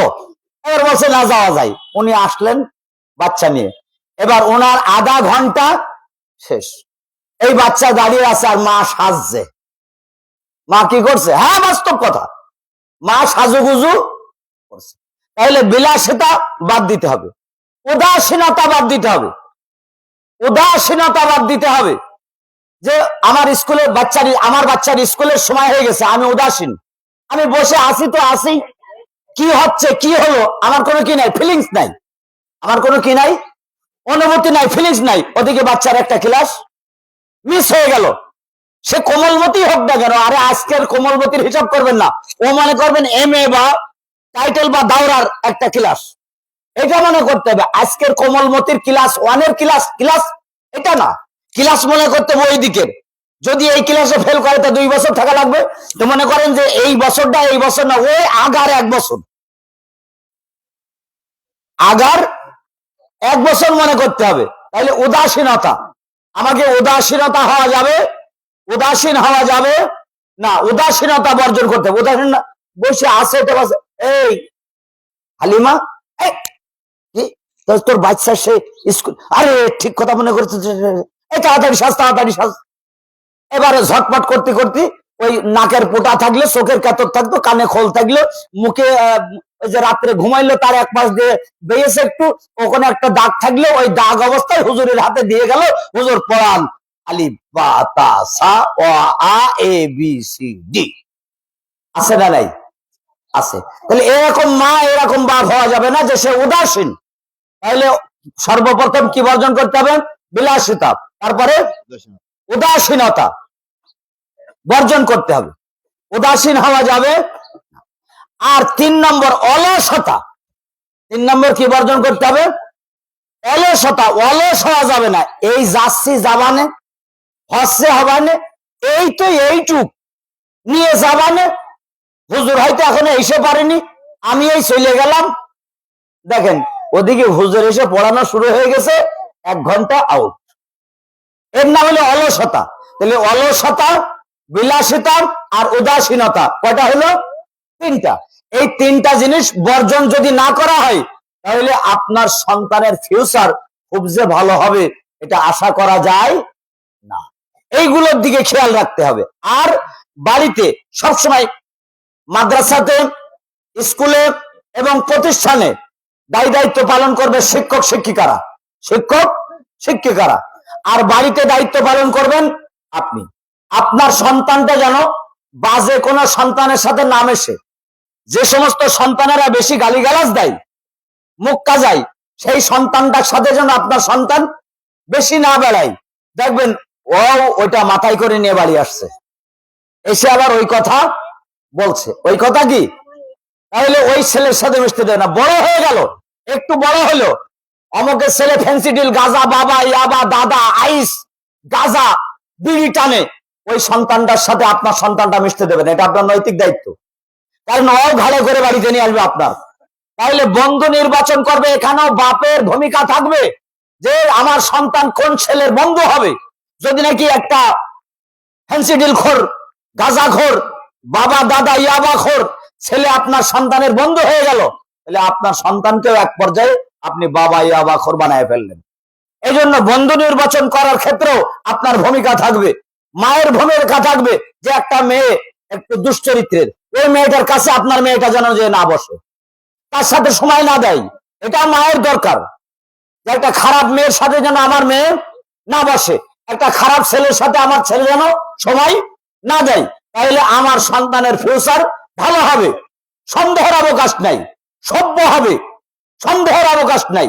এবার বলছে না যাওয়া যায়। উনি আসলেন বাচ্চা নিয়ে, এবার ওনার আধা ঘন্টা শেষ, এই বাচ্চা দাঁড়িয়ে আছে আর মা সাজছে। মা কি করছে? হ্যাঁ, বাস্তব কথা, মা সাজুগুজু করছে। তাহলে বিলাসিতা বাদ দিতে হবে, উদাসীনতা বাদ দিতে হবে, উদাসীনতা বাদ দিতে হবে। যে আমার স্কুলের বাচ্চারই, আমার বাচ্চার স্কুলের সময় হয়ে গেছে, আমি উদাসীন, আমি বসে আসি তো আসি, কি হচ্ছে কি হলো আমার কোনো কি নাই, ফিলিংস নাই, আমার কোনো কি নাই, অনুভূতি নাই, ফিলিংস নাই। ওদিকে বাচ্চার একটা ক্লাস মিস হয়ে গেল, সে কোমলমতি হোক না কেন। আরে আজকের কোমলমতির হিসাব করবেন না, ও মনে করবেন MA বা টাইটেল বা দাওরার একটা ক্লাস, এটা মনে করতে হবে। আজকের কোমলমতির ক্লাস 1 এর ক্লাস এটা না, ক্লাস মনে করতে হবে ওই দিকের। যদি এই ক্লাসে ফেল করে তো 2 বছর থাকা লাগবে, তো মনে করেন যে এই বছরটা, এই বছর না, ওই আগার 1 বছর, আগার 1 বছর মনে করতে হবে। তাহলে উদাসীনতা, আমাকে উদাসীনতা হওয়া যাবে, উদাসীন হওয়া যাবে না, উদাসীনতা বর্জন করতে হবে। উদাসীন বসে আছে তো বসে, এই হালিমা, এই কি তোর বাচ্চা সে স্কুল, আরে ঠিক কথা মনে করছে, এই তাড়াতাড়ি সাজ, তাড়াতাড়ি সাজ। এবারে ঝটপট করতে করতে ওই নাকের পোটা থাকলে, চোখের কাতর থাকতো, কানে খোল থাকলো, মুখে ওই যে রাত্রে ঘুমাইলো তার 1 পাশ দিয়ে বেয়েছে একটু, ওখানে একটা দাগ থাকলে ওই দাগ অবস্থায় হুজুরের হাতে দিয়ে গেল, হুজুর পড়ান আলিফ বা তা সা ও আ এ বি সি ডি। আছে না নাই? আছে। তাহলে এরকম মা এরকম বাপ হওয়া যাবে না যে সে উদাসীন। তাহলে সর্বপ্রথম কি বর্জন করতে হবে? বিলাসিতা, তারপরে উদাসীনতা বর্জন করতে হবে, উদাসীন হওয়া যাবে। আর 3 নম্বর অলসতা, 3 নম্বর কি বর্জন করতে হবে? অলসতা, অলস হওয়া যাবে না। এই যাচ্ছি যাবানে, হচ্ছে হবানে, এই তো এইটুক নিয়ে যাবানে, হুজুর হয়তো এখনো এসে পারেনি, আমি এই চলে গেলাম, দেখেন ওদিকে হুজুর এসে পড়ানো শুরু হয়ে গেছে, 1 ঘন্টা আউট। এর নাম হলো অলসতা। তাহলে অলসতা, বিলাসিতা আর উদাসীনতা কয়টা হলো? 3টা। এই 3টা জিনিস বর্জন যদি না করা হয়, তাহলে আপনার সন্তানের ফিউচার খুব যে ভালো হবে এটা আশা করা যায় না। এইগুলোর দিকে খেয়াল রাখতে হবে। আর বাড়িতে সবসময়, মাদ্রাসাতে, স্কুলে এবং প্রতিষ্ঠানে দায়িত্ব পালন করবে শিক্ষক শিক্ষিকারা, শিক্ষক শিক্ষিকারা। আর বাড়িতে দায়িত্ব পালন করবেন আপনি। আপনার সন্তানটা যেন বাজে কোনো সন্তানের সাথে না মেশে। যে সমস্ত সন্তানেরা বেশি গালিগালাজ দেয়, মুখ কাজায়, সেই সন্তানটার সাথে যেন আপনার সন্তান বেশি না বেড়ায়। দেখবেন ও ওইটা মাথায় করে নিয়ে বাড়ি আসছে, এসে আবার ওই কথা বলছে। ওই কথা কি? তাহলে ওই ছেলের সাথে মিশতে দেয় না। বড় হয়ে গেল, একটু বড় হলো, অমুকের ছেলে ফ্যান্সি ডিল, গাজা, বাবা, ইয়াবা, দাদা, আইস, গাজা, বিড়ি টানে, ওই সন্তানটার সাথে আপনার সন্তানটা মিশতে দেবেন। এটা আপনার নৈতিক দায়িত্ব, কারণ ও ঘাড়ে করে বাড়িতে নিয়ে আসবে আপনার। তাহলে বন্ধু নির্বাচন করবে, এখানেও বাপের ভূমিকা থাকবে যে আমার সন্তান কোন ছেলের বন্ধু হবে। যদি নাকি একটা ফ্যান্সি ডিল খোর, গাজা খোর, বাবা দাদা ইয়াবা খোর, ছেলে আপনার সন্তানের বন্ধু হয়ে গেল, তাহলে আপনার সন্তানকেও এক পর্যায়ে আপনি বাবা ইয়া বাখর বানায় ফেললেন। এই জন্য বন্ধু নির্বাচন করার ক্ষেত্রেও আপনার ভূমিকা থাকবে, মায়ের ভূমিকা থাকবে, যে একটা মেয়ে একটু দুশ্চরিত্রের, ওই মেয়েটার কাছে আপনার মেয়েটা যেন যে না বসে, তার সাথে সময় না দেয়, এটা মায়ের দরকার। যে একটা খারাপ মেয়ের সাথে যেন আমার মেয়ে না বসে, একটা খারাপ ছেলের সাথে আমার ছেলে যেন সময় না দেয়, তাহলে আমার সন্তানের ফিউচার ভালো হবে, সন্দেহের অবকাশ নাই। সভ্য হবে, সন্দেহের অবকাশ নাই।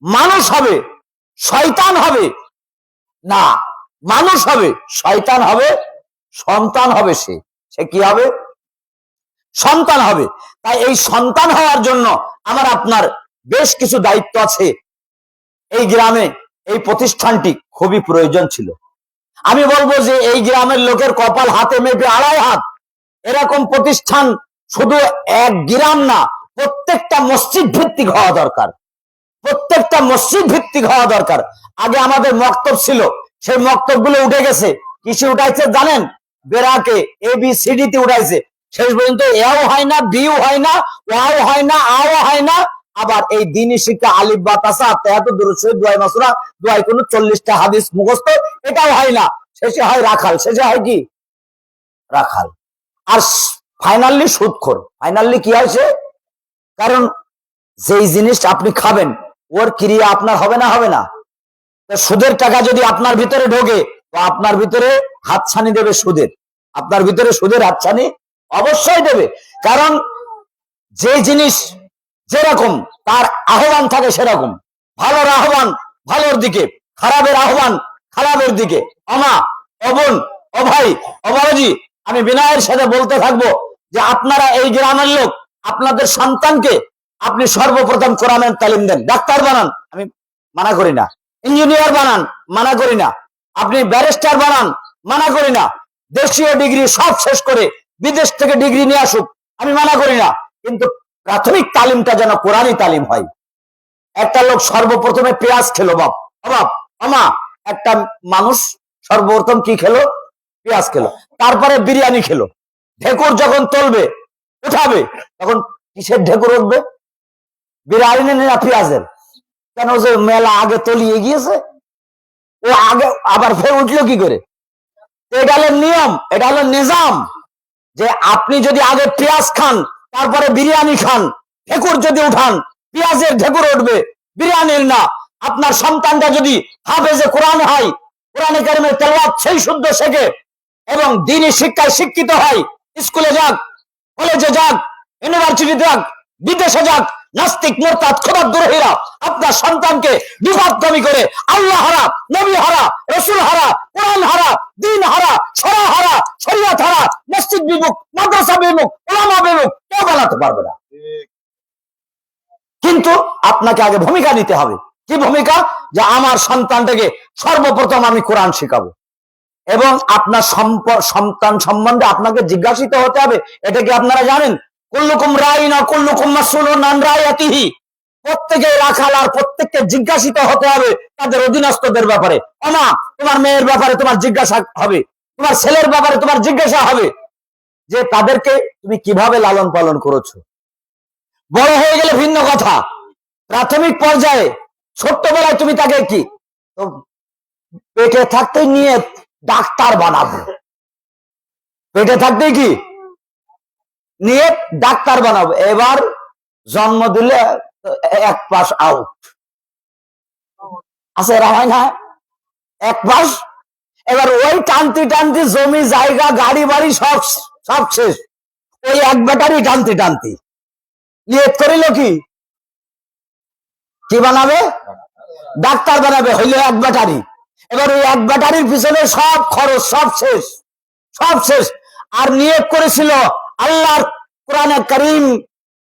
মানুষ হবে, শয়তান হবে না, মানুষ হবে, শয়তান হবে, সন্তান হবে। সে সে কি হবে? সন্তান হবে। তাই এই সন্তান হওয়ার জন্য আমার আপনার বেশ কিছু দায়িত্ব আছে। এই গ্রামে এই প্রতিষ্ঠানটি খুবই প্রয়োজন ছিল। আমি বলবো যে এই গ্রামের লোকের কপাল হাতে মেপে 2.5 হাত এরকম প্রতিষ্ঠান শুধু এক গ্রাম না, প্রত্যেকটা মসজিদ ভিত্তিক হওয়া দরকার, প্রত্যেকটা মসজিদ ভিত্তিক হওয়া দরকার। আগে আমাদের মক্তব ছিল, সেই মক্তব গুলো উঠে গেছে। কিসে উঠাইছে জানেন? বেরাকে ABCD তে উঠাইছে। শেষ পর্যন্ত এও হয় না, বিও হয় না, ওয়াও হয় না, আও হয় না। আবার এই দ্বীনি শিক্ষা আলিফ বা তাসা তেহাত দুরূদ শরীফ দোয়া মাসুরা দোয়ায় কোন 40টা হাদিস মুখস্থ, এটাও হয় না। শেষে হয় রাখাল, শেষে হয় কি? রাখাল। আর ফাইনালি সুদখোর। ফাইনালি কি হয়েছে? কারণ যেই জিনিসটা আপনি খাবেন ওর ক্রিয়া আপনার হবে না? হবে না? সুদের টাকা যদি আপনার ভিতরে ঢোকে তো আপনার ভিতরে হাতছানি দেবে সুদের, আপনার ভিতরে সুদের হাতছানি অবশ্যই দেবে। কারণ যে জিনিস যেরকম তার আহ্বান থাকে সেরকম। ভালোর আহ্বান ভালোর দিকে, খারাপের আহ্বান খারাপের দিকে। আমা, অবন, ও ভাই, ও বাবাজি, আমি বিনয়ের সাথে বলতে থাকবো যে আপনারা এই গ্রামের লোক, আপনাদের সন্তানকে আপনি সর্বপ্রথম কোরআনের তালিম দেন। ডাক্তার বানান, আমি মানা করি না। ইঞ্জিনিয়ার বানান, মানা করি না। আপনি ব্যারিস্টার বানান, মানা করি না। দেশীয় ডিগ্রি সব শেষ করে বিদেশ থেকে ডিগ্রি নিয়ে আসুক, আমি মানা করি না। কিন্তু প্রাথমিক তালিমটা যেন কোরআনী তালিম হয়। একটা লোক সর্বপ্রথমে পেঁয়াজ খেলো, বাপ বাপ আমা, একটা মানুষ সর্বপ্রথম কি খেলো? পেঁয়াজ খেলো। তারপরে বিরিয়ানি খেলো। ঢেকুর যখন তলবে উঠাবে তখন কিসের ঢেকুর উঠবে? বিরিয়ানি না পেঁয়াজের? কেন? যে মেলা আগে তলিয়ে গিয়েছে, ও আগে আবার ফের উঠলো কি করে? এটা হলো নিয়ম, এটা হলো নিজাম, যে আপনি যদি আগে পেঁয়াজ খান তারপরে বিরিয়ানি খান, ঢেকুর যদি উঠান, পেঁয়াজের ঢেকুর উঠবে, বিরিয়ানির না। আপনার সন্তানটা যদি হাফেজে কোরআন হয়, কোরআনে কারিমের তেলাওয়াত সেই শুদ্ধ শেখে এবং দ্বীনি শিক্ষায় শিক্ষিত হয়, স্কুলে যাক, কলেজে যাক, ইউনিভার্সিটিতে যাক, বিদেশে যাক, নাস্তিক মোরতাদ খোদাদ্রোহীরা আপনার সন্তানকে বিপদগামী করে আল্লাহ হারা, নবী হারা, রসুল হারা, কোরআন হারা, দ্বীন হারা, শরা হারা, শরিয়ত হারা, মসজিদ বিমুখ, মাদ্রাসা বিমুখ, উলামা বিমুখ কেউ বানাতে পারবে না। কিন্তু আপনাকে আগে ভূমিকা নিতে হবে। কি ভূমিকা? যে আমার সন্তানটাকে সর্বপ্রথম আমি কোরআন শেখাবো এবং আপনার সন্তান সম্বন্ধে আপনাকে জিজ্ঞাসিত হতে হবে। এটা কি আপনারা জানেন? কুল্লুকুম রাইন ওয়া কুল্লুকুম মাসউলুন আন রাইয়াতিহি। প্রত্যেকে রাখাল আর প্রত্যেককে জিজ্ঞাসিত হতে হবে তাদের অধীনস্থদের ব্যাপারে। ওমা, তোমার মেয়ের ব্যাপারে তোমার জিজ্ঞাসা হবে, তোমার ছেলের ব্যাপারে তোমার জিজ্ঞাসা হবে যে তাদেরকে তুমি কিভাবে লালন পালন করেছো। বড় হয়ে গেলে ভিন্ন কথা। প্রাথমিক পর্যায়ে ছোট্টবেলায় তুমি তাকে কি তো পেটে থাকতে নিয়ে ডাক্তার বানাবো, পেটে থাকতে কি নিয়ে ডাক্তার বানাবো, এবার জন্ম দিলে এক পাশ আউট আছে, এরা হয় না? এক পাশ। এবার ওই টানতে টানতে জমি জায়গা গাড়ি বাড়ি সব সব শেষ, ওই এক ব্যাটারি টানতে টানতে নিয়ত করিল কি কি বানাবে? ডাক্তার বানাবে, হইল এক ব্যাটারি। এবার ওই এক ব্যাটারির পিছনে সব খরচ সব শেষ, সব শেষ। আর নিয়ত করেছিল আল্লাহর কোরআনে কারীম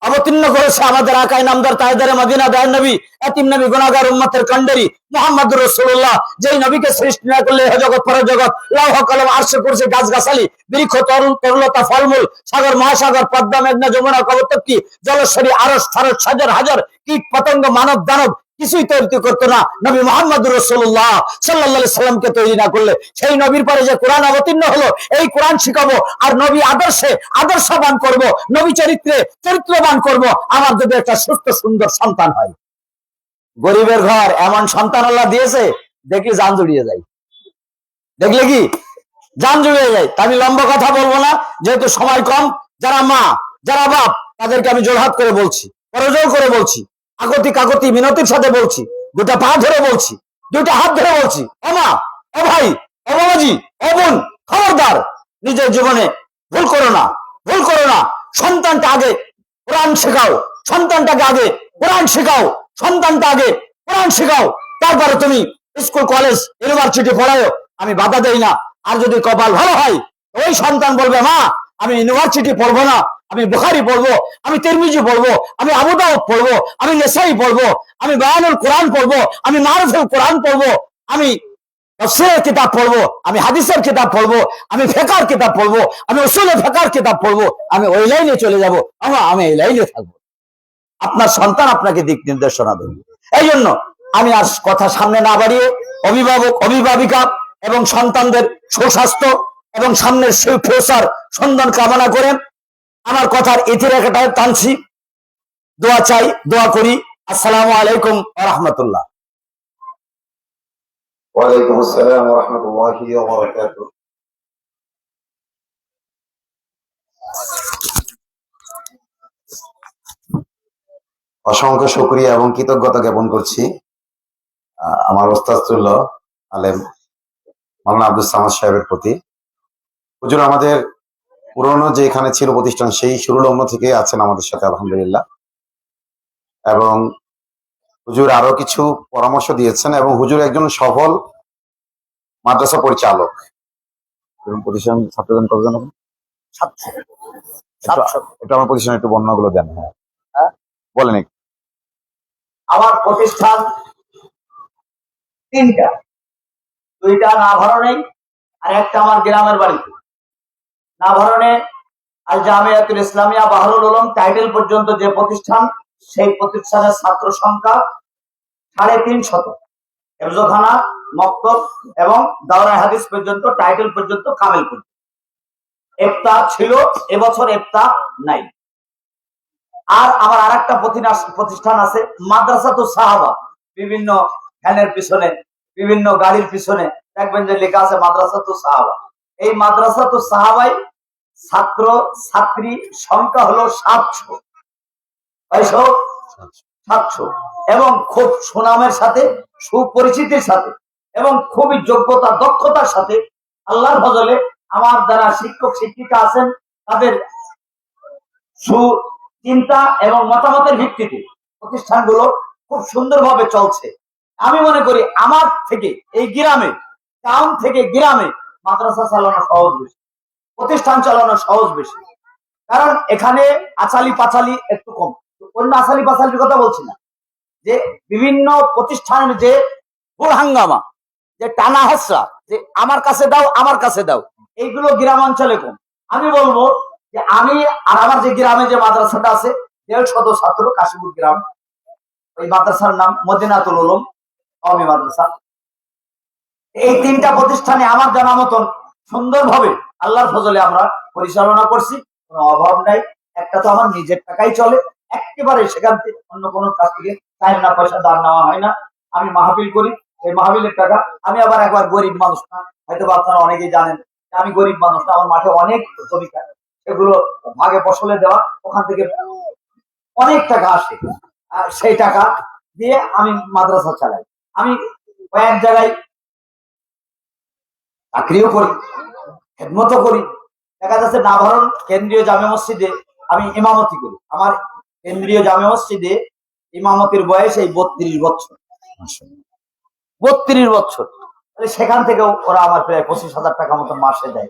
অবতীর্ণ করেছে আমাদের আকাই নামদার তাজদারে মদিনা দয়ার নবী, এতিম নবী, গুনাহগার উম্মতের কান্ডারি মুহাম্মদুর রাসূলুল্লাহ, যেই নবীকে সৃষ্টি না করলে হে জগৎ পরজগৎ, লৌহ কলম আরশে কুরসি গাছগাছালি বৃক্ষ তরুলতা ফলমূল সাগর মহাসাগর পদ্মা মেঘনা যমুনা কবরতকি জলস্বরী আরশ ফারশ হাজার হাজার কীট পতঙ্গ মানব দানব কিছুই তৈরি করতো না নবী মুহাম্মদ রাসূলুল্লাহ সাল্লাল্লাহু আলাইহি সাল্লামকে তৈরি না করলে। সেই নবীর পরে যে কোরআন অবতীর্ণ হলো, এই কোরআন শিখাবো আর নবী আদর্শে আদর্শবান করব, নবী চরিত্রে চরিত্রবান করব, আমার যদি একটা সুস্থ সুন্দর সন্তান হয়। গরিবের ঘর এমন সন্তান আল্লাহ দিয়েছে, দেখলে জান জুড়িয়ে যায়, দেখলে কি জান জুড়িয়ে যায়। তা আমি লম্বা কথা বলবো না, যেহেতু সময় কম। যারা মা, যারা বাপ, তাদেরকে আমি জোরহাত করে বলছি, করজোর করে বলছি, আগতি কাকতি মিনতির সাথে বলছি, দুটা পা ধরে বলছি, দুটা হাত ধরে বলছি, ও মা, ও ভাই, ও বাবাজি, ও বোন, খবরদার নিজের জীবনে ভুল করো না, ভুল করো না। সন্তানটা আগে কোরআন শেখাও, সন্তানটাকে আগে কোরআন শেখাও, সন্তানটা আগে কোরআন শেখাও, তারপরে তুমি স্কুল কলেজ ইউনিভার্সিটি পড়াও, আমি বাধা দেই না। আর যদি কপাল ভালো হয়, ওই সন্তান বলবে মা আমি ইউনিভার্সিটি পড়বো না, আমি বুখারী পড়বো, আমি তিরমিজি পড়বো, আমি আবু দাউদ পড়বো, আমি নেসাই পড়বো, আমি বায়ানুল কোরআন পড়বো, আমি মারুফুল কোরআন পড়বো, আমি তাফসীরের কিতাব পড়বো, আমি হাদিসের কিতাব পড়বো, আমি ফিকহের কিতাব পড়বো, আমি উসুলে ফিকহের কিতাব পড়বো, আমি ওই লাইনে চলে যাব, আমি এই লাইনে থাকবো। আপনার সন্তান আপনাকে দিক নির্দেশনা দেবে। এই জন্য আমি আর কথা সামনে না বাড়িয়ে অভিভাবক, অভিভাবিকা এবং সন্তানদের সুস্বাস্থ্য এবং সামনের ফিউচার সুন্দর কামনা করে আমার কথার ইতিরেখাটা টানছি। দোয়া চাই, দোয়া করি। আসসালামু আলাইকুম ওয়া রাহমাতুল্লাহ। ওয়ালাইকুম আসসালাম ওয়া রাহমাতুল্লাহি ওয়া বারাকাতুহু। অসংখ্য শুকরিয়া এবং কৃতজ্ঞতা জ্ঞাপন করছি আমার ওস্তাদুল্লাহ আলেম মাওলানা আব্দুস সামাদ সাহেবের প্রতি। হুজুর আমাদের পুরনো যে এখানে ছিল প্রতিষ্ঠান, সেই শুরুলগ্ন থেকে আছেন আমাদের সাথে আলহামদুলিল্লাহ, এবং হুজুর আরো কিছু পরামর্শ দিয়েছেন, এবং হুজুর একজন সফল মাদ্রাসা পরিচালক। প্রতিষ্ঠান ছাত্রজন কতজন? 700। এটা আমার প্রতিষ্ঠান একটু বর্ণনাগুলো দেন। হ্যাঁ বলেন। আমার প্রতিষ্ঠান 3টা, 2টা নাভারণে আর একটা আমার গ্রামের বাড়িতে। নাভারণে আল জামিয়াতুল ইসলামিয়া বাহরুল উলুম টাইটেল পর্যন্ত যে প্রতিষ্ঠান, সেই প্রতিষ্ঠানের ছাত্র সংখ্যা 350, হেফজখানা, মক্তব এবং দাওরায়ে হাদিস পর্যন্ত, টাইটেল পর্যন্ত, কামেল পর্যন্ত। ইফতা ছিল, এবছর ইফতা নাই। আর আমার আরেকটা প্রতিষ্ঠান আছে মাদ্রাসাতুস সাহাবা। বিভিন্ন ভ্যানের পিছনে, বিভিন্ন গাড়ির পিছনে দেখবেন যে লেখা আছে মাদ্রাসাতুস সাহাবা। এই মাদ্রাসাতুস সাহাবায় ছাত্র ছাত্রী সংখ্যা হলো 700, 700, এবং খুব সুনামের সাথে, সুপরিচিতির সাথে এবং খুবই যোগ্যতা দক্ষতার সাথে আল্লাহর ফজলে আমার যারা শিক্ষক শিক্ষিকা আছেন, তাদের সুচিন্তা এবং মতামতের ভিত্তিতে প্রতিষ্ঠানগুলো খুব সুন্দরভাবে চলছে। আমি মনে করি আমার থেকে এই গ্রামে, টাউন থেকে গ্রামে মাদ্রাসা চালানো সহজ বেশি, প্রতিষ্ঠান চালানো সহজ বেশি। কারণ এখানে আচালি পাচালি একটু কম। অন্য আচালি পাচালির কথা বলছি না, যে বিভিন্ন প্রতিষ্ঠানের যে হুড়হাঙ্গামা, যে টানা হেসরা, যে আমার কাছে দাও আমার কাছে দাও, এইগুলো গ্রামাঞ্চলে কম। আমি বলবো যে আমি আর আমার যে গ্রামে যে মাদ্রাসাটা আছে, 150 ছাত্র, কাশীপুর গ্রাম, ওই মাদ্রাসার নাম মদিনাতুল উলুম কওমি মাদ্রাসা। এই 3টা প্রতিষ্ঠানে আমার জানা মতন সুন্দরভাবে আল্লাহর ফজলে আমরা পরিচালনা করছি, কোনো অভাব নাই। একটা তো আমার নিজের টাকাই চলে, একেবারে সেখান থেকে অন্য কোনো কাছ থেকে না পয়সা দান নেওয়া হয় না। আমি মাহফিল করি, এই মাহফিলের টাকা। আমি আবার একবার গরিব মানুষ না, হয়তো আপনারা অনেকেই জানেন আমি গরিব মানুষ না, আমার মাঠে অনেক জমি থাকে, সেগুলো ভাগে ফসলে দেওয়া, ওখান থেকে অনেক টাকা আসে। আর সেই টাকা দিয়ে আমি মাদ্রাসা চালাই। আমি কয়েক জায়গায় চাকরিও করি, খেদমতও করি। দেখা যাচ্ছে নাভারণ কেন্দ্রীয় জামে মসজিদে আমি ইমামতি করি। আমার কেন্দ্রীয় জামে মসজিদে ইমামতির বয়স এই 32 বছর। 32 বছর। সেখান থেকে ওরা আমার প্রায় 25,000 টাকা মতো মাসে দেয়।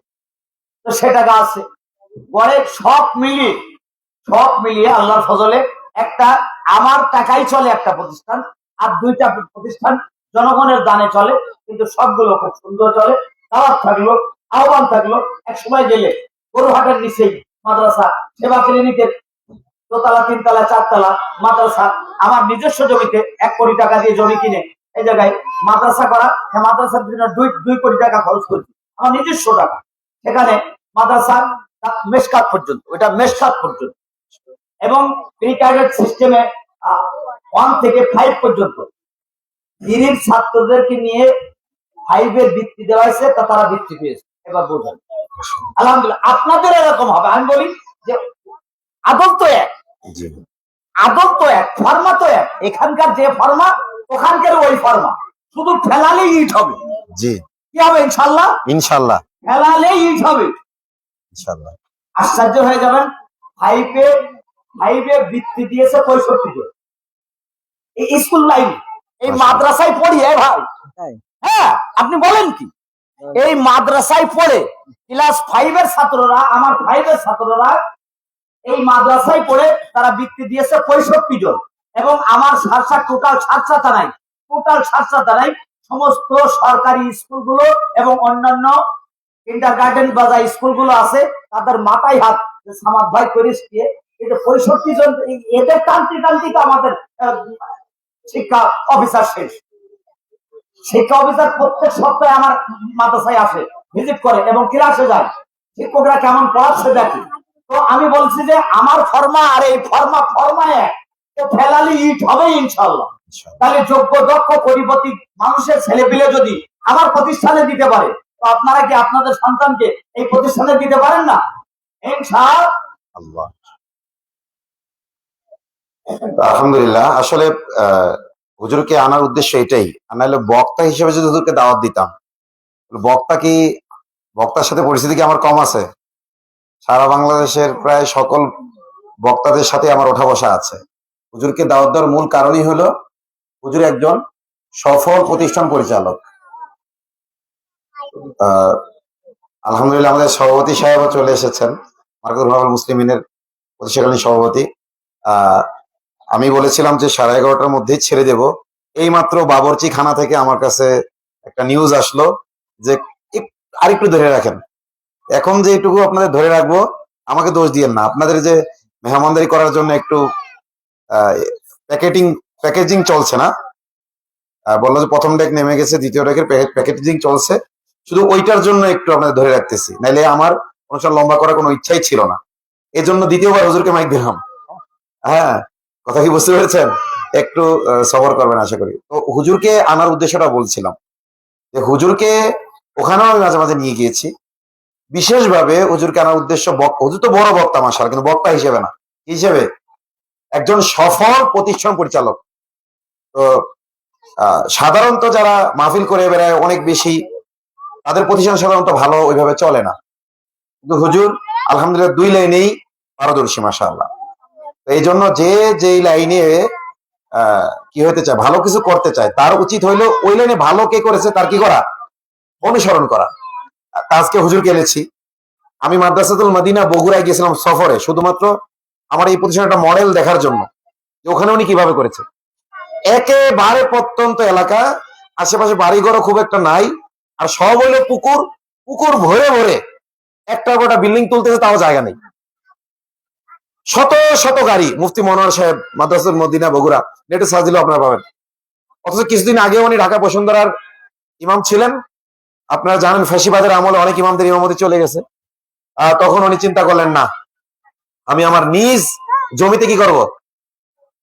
তো সে টাকা আছে গড়ে, সব মিলিয়ে আল্লাহর ফজলে একটা আমার টাকাই চলে একটা প্রতিষ্ঠান, আর 2টা প্রতিষ্ঠান জনগণের দানে চলে, কিন্তু সবগুলো খুব সুন্দর চলে। দাওয়াত থাকলো, আহ্বান থাকলো, এক সময় গেলে গরুহাটের নিচেই মাদ্রাসা সেবা ক্লিনিকের দোতলা, তিনতলা, চারতলা মাদ্রাসা আমার নিজস্ব জমিতে 1 কোটি টাকা দিয়ে জমি কিনে এই জায়গায় মাদ্রাসা করা, মাদ্রাসার জন্য 2 কোটি টাকা খরচ করছি আমার নিজস্ব টাকা। সেখানে মাদ্রাসা মেশকাত পর্যন্ত, ওইটা মেশকাত পর্যন্ত, এবং প্রি ক্যাডেট সিস্টেমে 1 থেকে 5 পর্যন্ত দিনের ছাত্রদেরকে নিয়ে 5-এর বৃত্তি দেওয়া হয়েছে, তা তারা বৃত্তি পেয়েছে। এবার বোঝেন, আলহামদুলিল্লাহ। আপনাদের এরকম হবে, আমি বলি যে আদর তো এক, আদর তো এক, ফর্মা তো এক। এখানকার যে ফর্মা ওখানকার ওই ফর্মা, শুধু ফেলালেই ইট হবে। জি, কি হবে? ইনশাল্লাহ, ইনশাল্লাহ, ফেলালেই ইট হবে। ইনশাল্লাহ। আশ্চর্য হয়ে যাবেন। 5-এ বৃত্তি দিয়েছে 65 জন। এই স্কুল লাইন, এই মাদ্রাসায় পড়ি ভাই। হ্যাঁ, আপনি বলেন কি, এই মাদ্রাসায় পড়ে ক্লাস 5-এর ছাত্ররা, আমার 5-এর ছাত্ররা এই মাদ্রাসায় পড়ে তারা বৃত্তি দিয়েছে 65 জন। এবং আমার সারসা টোটাল সারসা সমস্ত সরকারি স্কুলগুলো এবং অন্যান্য কিন্ডারগার্টেন বা যা স্কুলগুলো আছে তাদের মাথায় হাত, সামাদ ভাই করিস দিয়ে এই যে 65 জন, এদের টানতে আমাদের শিক্ষা অফিসার শেষ। শিক্ষা অফিসার প্রত্যেক সপ্তাহে আমার মাদ্রাসায় আসে, ভিজিট করে এবং ক্লাসে যায়, শিক্ষকরা কেমন পড়াচ্ছে দেখে। তো আমি বলছি যে আমার ফর্মা আর এই ফর্মা এক, তো ফেলালি ইট হবে ইনশাল্লাহ। তাহলে যোগ্য দক্ষ কোটিপতি মানুষের ছেলেপিলে যদি আমার প্রতিষ্ঠানে দিতে পারে, তো আপনারা কি আপনাদের সন্তানকে এই প্রতিষ্ঠানে দিতে পারেন না? ইনশাআল্লাহ। আলহামদুলিল্লাহ। আসলে হুজুরকে আনার উদ্দেশ্য এটাই, নাহলে বক্তা হিসেবে যদি হুজুরকে দাওয়াত দিতাম, বক্তার সাথে পরিস্থিতি কি আমার কম আছে? সারা বাংলাদেশের প্রায় সকল বক্তাদের সাথে আমার ওঠা বসা আছে। হুজুরকে দাওয়াত দেওয়ার মূল কারণই হলো হুজুর একজন সফল প্রতিষ্ঠান পরিচালক। আলহামদুলিল্লাহ, আমাদের সভাপতি সাহেবও চলে এসেছেন, মার্কাতুল হারাম মুসলিমিনের প্রতিষ্ঠাকালীন সভাপতি। আমি বলেছিলাম যে 11:30টার মধ্যেই ছেড়ে দেব। এইমাত্র বাবরচি খানা থেকে আমার কাছে একটা নিউজ আসলো যে আরেকটু ধরে রাখেন। এখন যে এইটুকু আপনাদের ধরে রাখবো, আমাকে দোষ দিয়েন না। আপনাদের যে মেহমানদারি করার জন্য একটু প্যাকেজিং চলছে না, বললো যে প্রথম ডেক নেমে গেছে, দ্বিতীয় ডেকের প্যাকেজিং চলছে, শুধু ওইটার জন্য একটু আপনাদের ধরে রাখতেছি, নাইলে আমার অনুষ্ঠান লম্বা করার কোনো ইচ্ছাই ছিল না। এই জন্য দ্বিতীয়বার হুজুরকে মাইক দিলাম। হ্যাঁ, কথা কি বুঝতে পেরেছেন? একটু সবর করবেন আশা করি। তো হুজুরকে আনার উদ্দেশ্যটা বলছিলাম যে হুজুরকে ওখানেও আমি মাঝে মাঝে নিয়ে গিয়েছি। বিশেষভাবে হুজুরকে আনার উদ্দেশ্য, হুজুর তো বড় বক্তা মাশাআল্লাহ, কিন্তু বক্তা হিসেবে না, হিসেবে একজন সফল প্রতিষ্ঠান পরিচালক। তো সাধারণত যারা মাহফিল করে বেড়ায় অনেক বেশি, তাদের প্রতিষ্ঠান সাধারণত ভালো ওইভাবে চলে না, কিন্তু হুজুর আলহামদুলিল্লাহ 2 লাইনেই পারদর্শী মাশাআল্লাহ। এই জন্য যে যেই লাইনে কি হতে চায়, ভালো কিছু করতে চায়, তার উচিত হইলো ওই লাইনে ভালো কে করেছে তার কি করা, অনুসরণ করা। আজকে হুজুরকে এনেছি, আমি মাদ্রাসাতুল মদিনা বগুড়ায় গেছিলাম সফরে, শুধুমাত্র আমার এই প্রতিষ্ঠানের একটা মডেল দেখার জন্য যে ওখানে উনি কিভাবে করেছে। একেবারে প্রত্যন্ত এলাকা, আশেপাশে বাড়িঘরও খুব একটা নাই, আর সব হইলো পুকুর, পুকুর ভরে ভরে একটা গোটা বিল্ডিং তুলতেছে, তাও জায়গা নেই। শত শত গাড়ি। মুফতি মনোয়ার সাহেব, মাদ্রাসাতুল মদিনা বগুড়া, নেটে সার্চ দিলেও আপনারা পাবেন। অথচ কিছুদিন আগে উনি ঢাকা বসুন্ধরার ইমাম ছিলেন। আপনারা জানেন ফ্যাসিবাদের আমলে অনেক ইমামদের ইমামতি চলে গেছে। তখন উনি চিন্তা করলেন, না, আমি আমার নিজ জমিতে কি করব,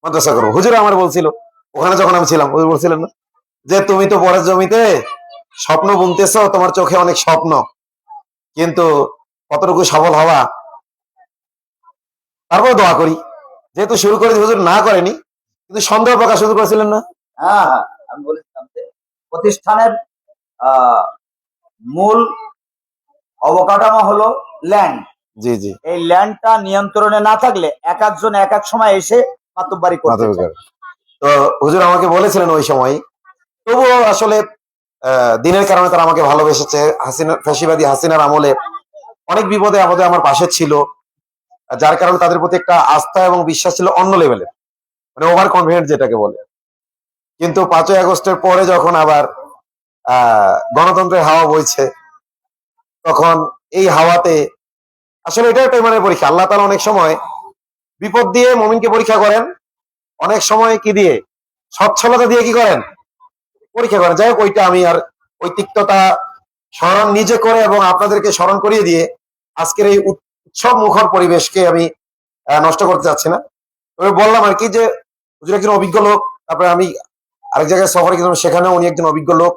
মাদ্রাসা করবো। হুজুর আমার বলছিল ওখানে যখন আমি ছিলাম, হুজুর বলছিলেন না যে তুমি তো পরের জমিতে স্বপ্ন বুনতেছ, তোমার চোখে অনেক স্বপ্ন, কিন্তু কতটুকু সফল হওয়া। তারপর দোয়া করি, যেহেতু শুরু করে হুজুর না করেনি, কিন্তু সন্দেহ প্রকাশ শুরু করেছিলেন না। হ্যাঁ, আমি বলেছিলাম যে প্রতিষ্ঠানের মূল অবকাঠামো হলো ল্যান্ড। জি জি, এই ল্যান্ডটা নিয়ন্ত্রণে না থাকলে এক একজন এক এক সময় এসে মাতব্বারি করতে চায়। তো হুজুর আমাকে বলেছিলেন ওই সময়, তবুও আসলে দিনের কারণে তারা আমাকে ভালোবেসেছে। ফ্যাসিবাদী হাসিনার আমলে অনেক বিপদে আপদে আমার পাশে ছিল, যার কারণে তাদের প্রতি একটা আস্থা এবং বিশ্বাস ছিল অন্য লেভেলে, মানে ওভার কনফিডেন্ট যেটাকে বলে। কিন্তু 5ই আগস্টের পরে যখন আবার গণতন্ত্রের হাওয়া বইছে, তখন এই হাওয়াতে আসলে এটা একটা ইমানের পরীক্ষা। আল্লাহ তাআলা অনেক সময় বিপদ দিয়ে মুমিনকে পরীক্ষা করেন, অনেক সময় কি দিয়ে, সচ্ছলতা দিয়ে কি করেন, পরীক্ষা করেন। যাই হোক, ওইটা আমি আর ওই তিক্ততা স্মরণ নিজে করে এবং আপনাদেরকে স্মরণ করিয়ে দিয়ে আজকের এই উৎসব মুখর পরিবেশকে আমি নষ্ট করতে চাচ্ছি না। তবে বললাম আর কি যে হুজুর একজন অভিজ্ঞ লোক, তারপরে আমি আরেক জায়গায় সফরে গেছিলাম, সেখানেও উনি একজন অভিজ্ঞ লোক,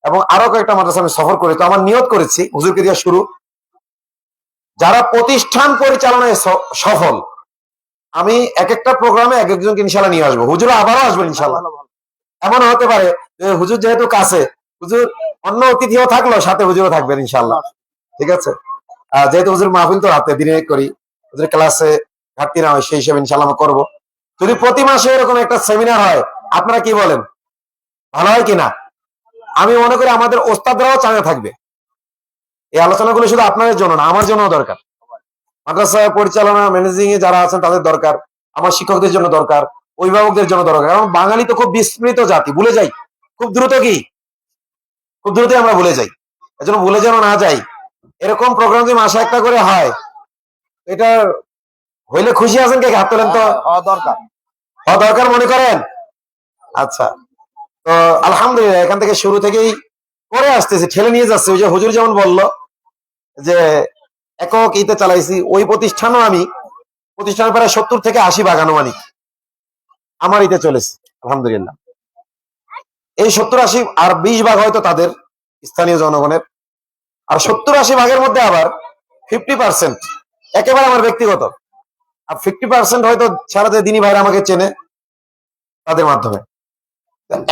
এবং আরো কয়েকটা মাদ্রাসা আমি সফর করি। তো আমার নিয়ত করেছি হুজুরকে দিয়ে শুরু, যারা প্রতিষ্ঠান পরিচালনায় সফল, আমি এক একটা প্রোগ্রামে এক একজনকে ইনশাল্লাহ নিয়ে আসবো। হুজুর আবারও আসবেন ইনশাল্লাহ। এমন হতে পারে যে হুজুর যেহেতু কাছে, হুজুর অন্য অতিথিও থাকলো, সাথে হুজুরও থাকবেন ইনশাল্লাহ। ঠিক আছে, যেহেতু হুজুর মাহফিল তো রাতে দিনে করি, হুজুর ক্লাসে ঘাটতি না হয় সেই হিসেবে ইনশাল্লাহ আমরা করবো। যদি প্রতি মাসে এরকম একটা সেমিনার হয়, আপনারা কি বলেন, ভালো হয় কিনা? আমি মনে করি আমাদের ওস্তাদরাও চাঙে থাকবে। এই আলোচনাগুলো শুধু আপনাদের জন্য না, আমার জন্য দরকার। মাদ্রাসা পরিচালনা ম্যানেজিং এ যারা আছেন তাদের দরকার, আমার শিক্ষকদের জন্য দরকার, অভিভাবকদের জন্য দরকার। কারণ বাঙালি তো খুব বিস্মৃত জাতি, ভুলে যাই খুব দ্রুত, খুব দ্রুতই আমরা ভুলে যাই। এজন্য ভুলে যেন না যাই, এরকম প্রোগ্রাম যদি মাসে একটা করে হয়, এটা হইলে খুশি আছেন কে? হাত তোলেন তো। হওয়া দরকার মনে করেন? আচ্ছা, তো আলহামদুলিল্লাহ এখান থেকে শুরু থেকেই করে আসতেছি, ঠেলে নিয়ে যাচ্ছে। ওই যে হুজুর যেমন বললো যে একক ইতে চালাইছি, ওই প্রতিষ্ঠানও আমি প্রতিষ্ঠানের প্রায় 70 থেকে 80 ভাগ আনুমানিক আমার ইতে চলেছে আলহামদুলিল্লাহ। এই 70-80 আর 20 ভাগ হয়তো তাদের স্থানীয় জনগণের, আর 70-80 ভাগের মধ্যে আবার 50% একেবারে আমার ব্যক্তিগত, আর 50% হয়তো সারাতে দিনী ভাইরা আমাকে চেনে তাদের মাধ্যমে।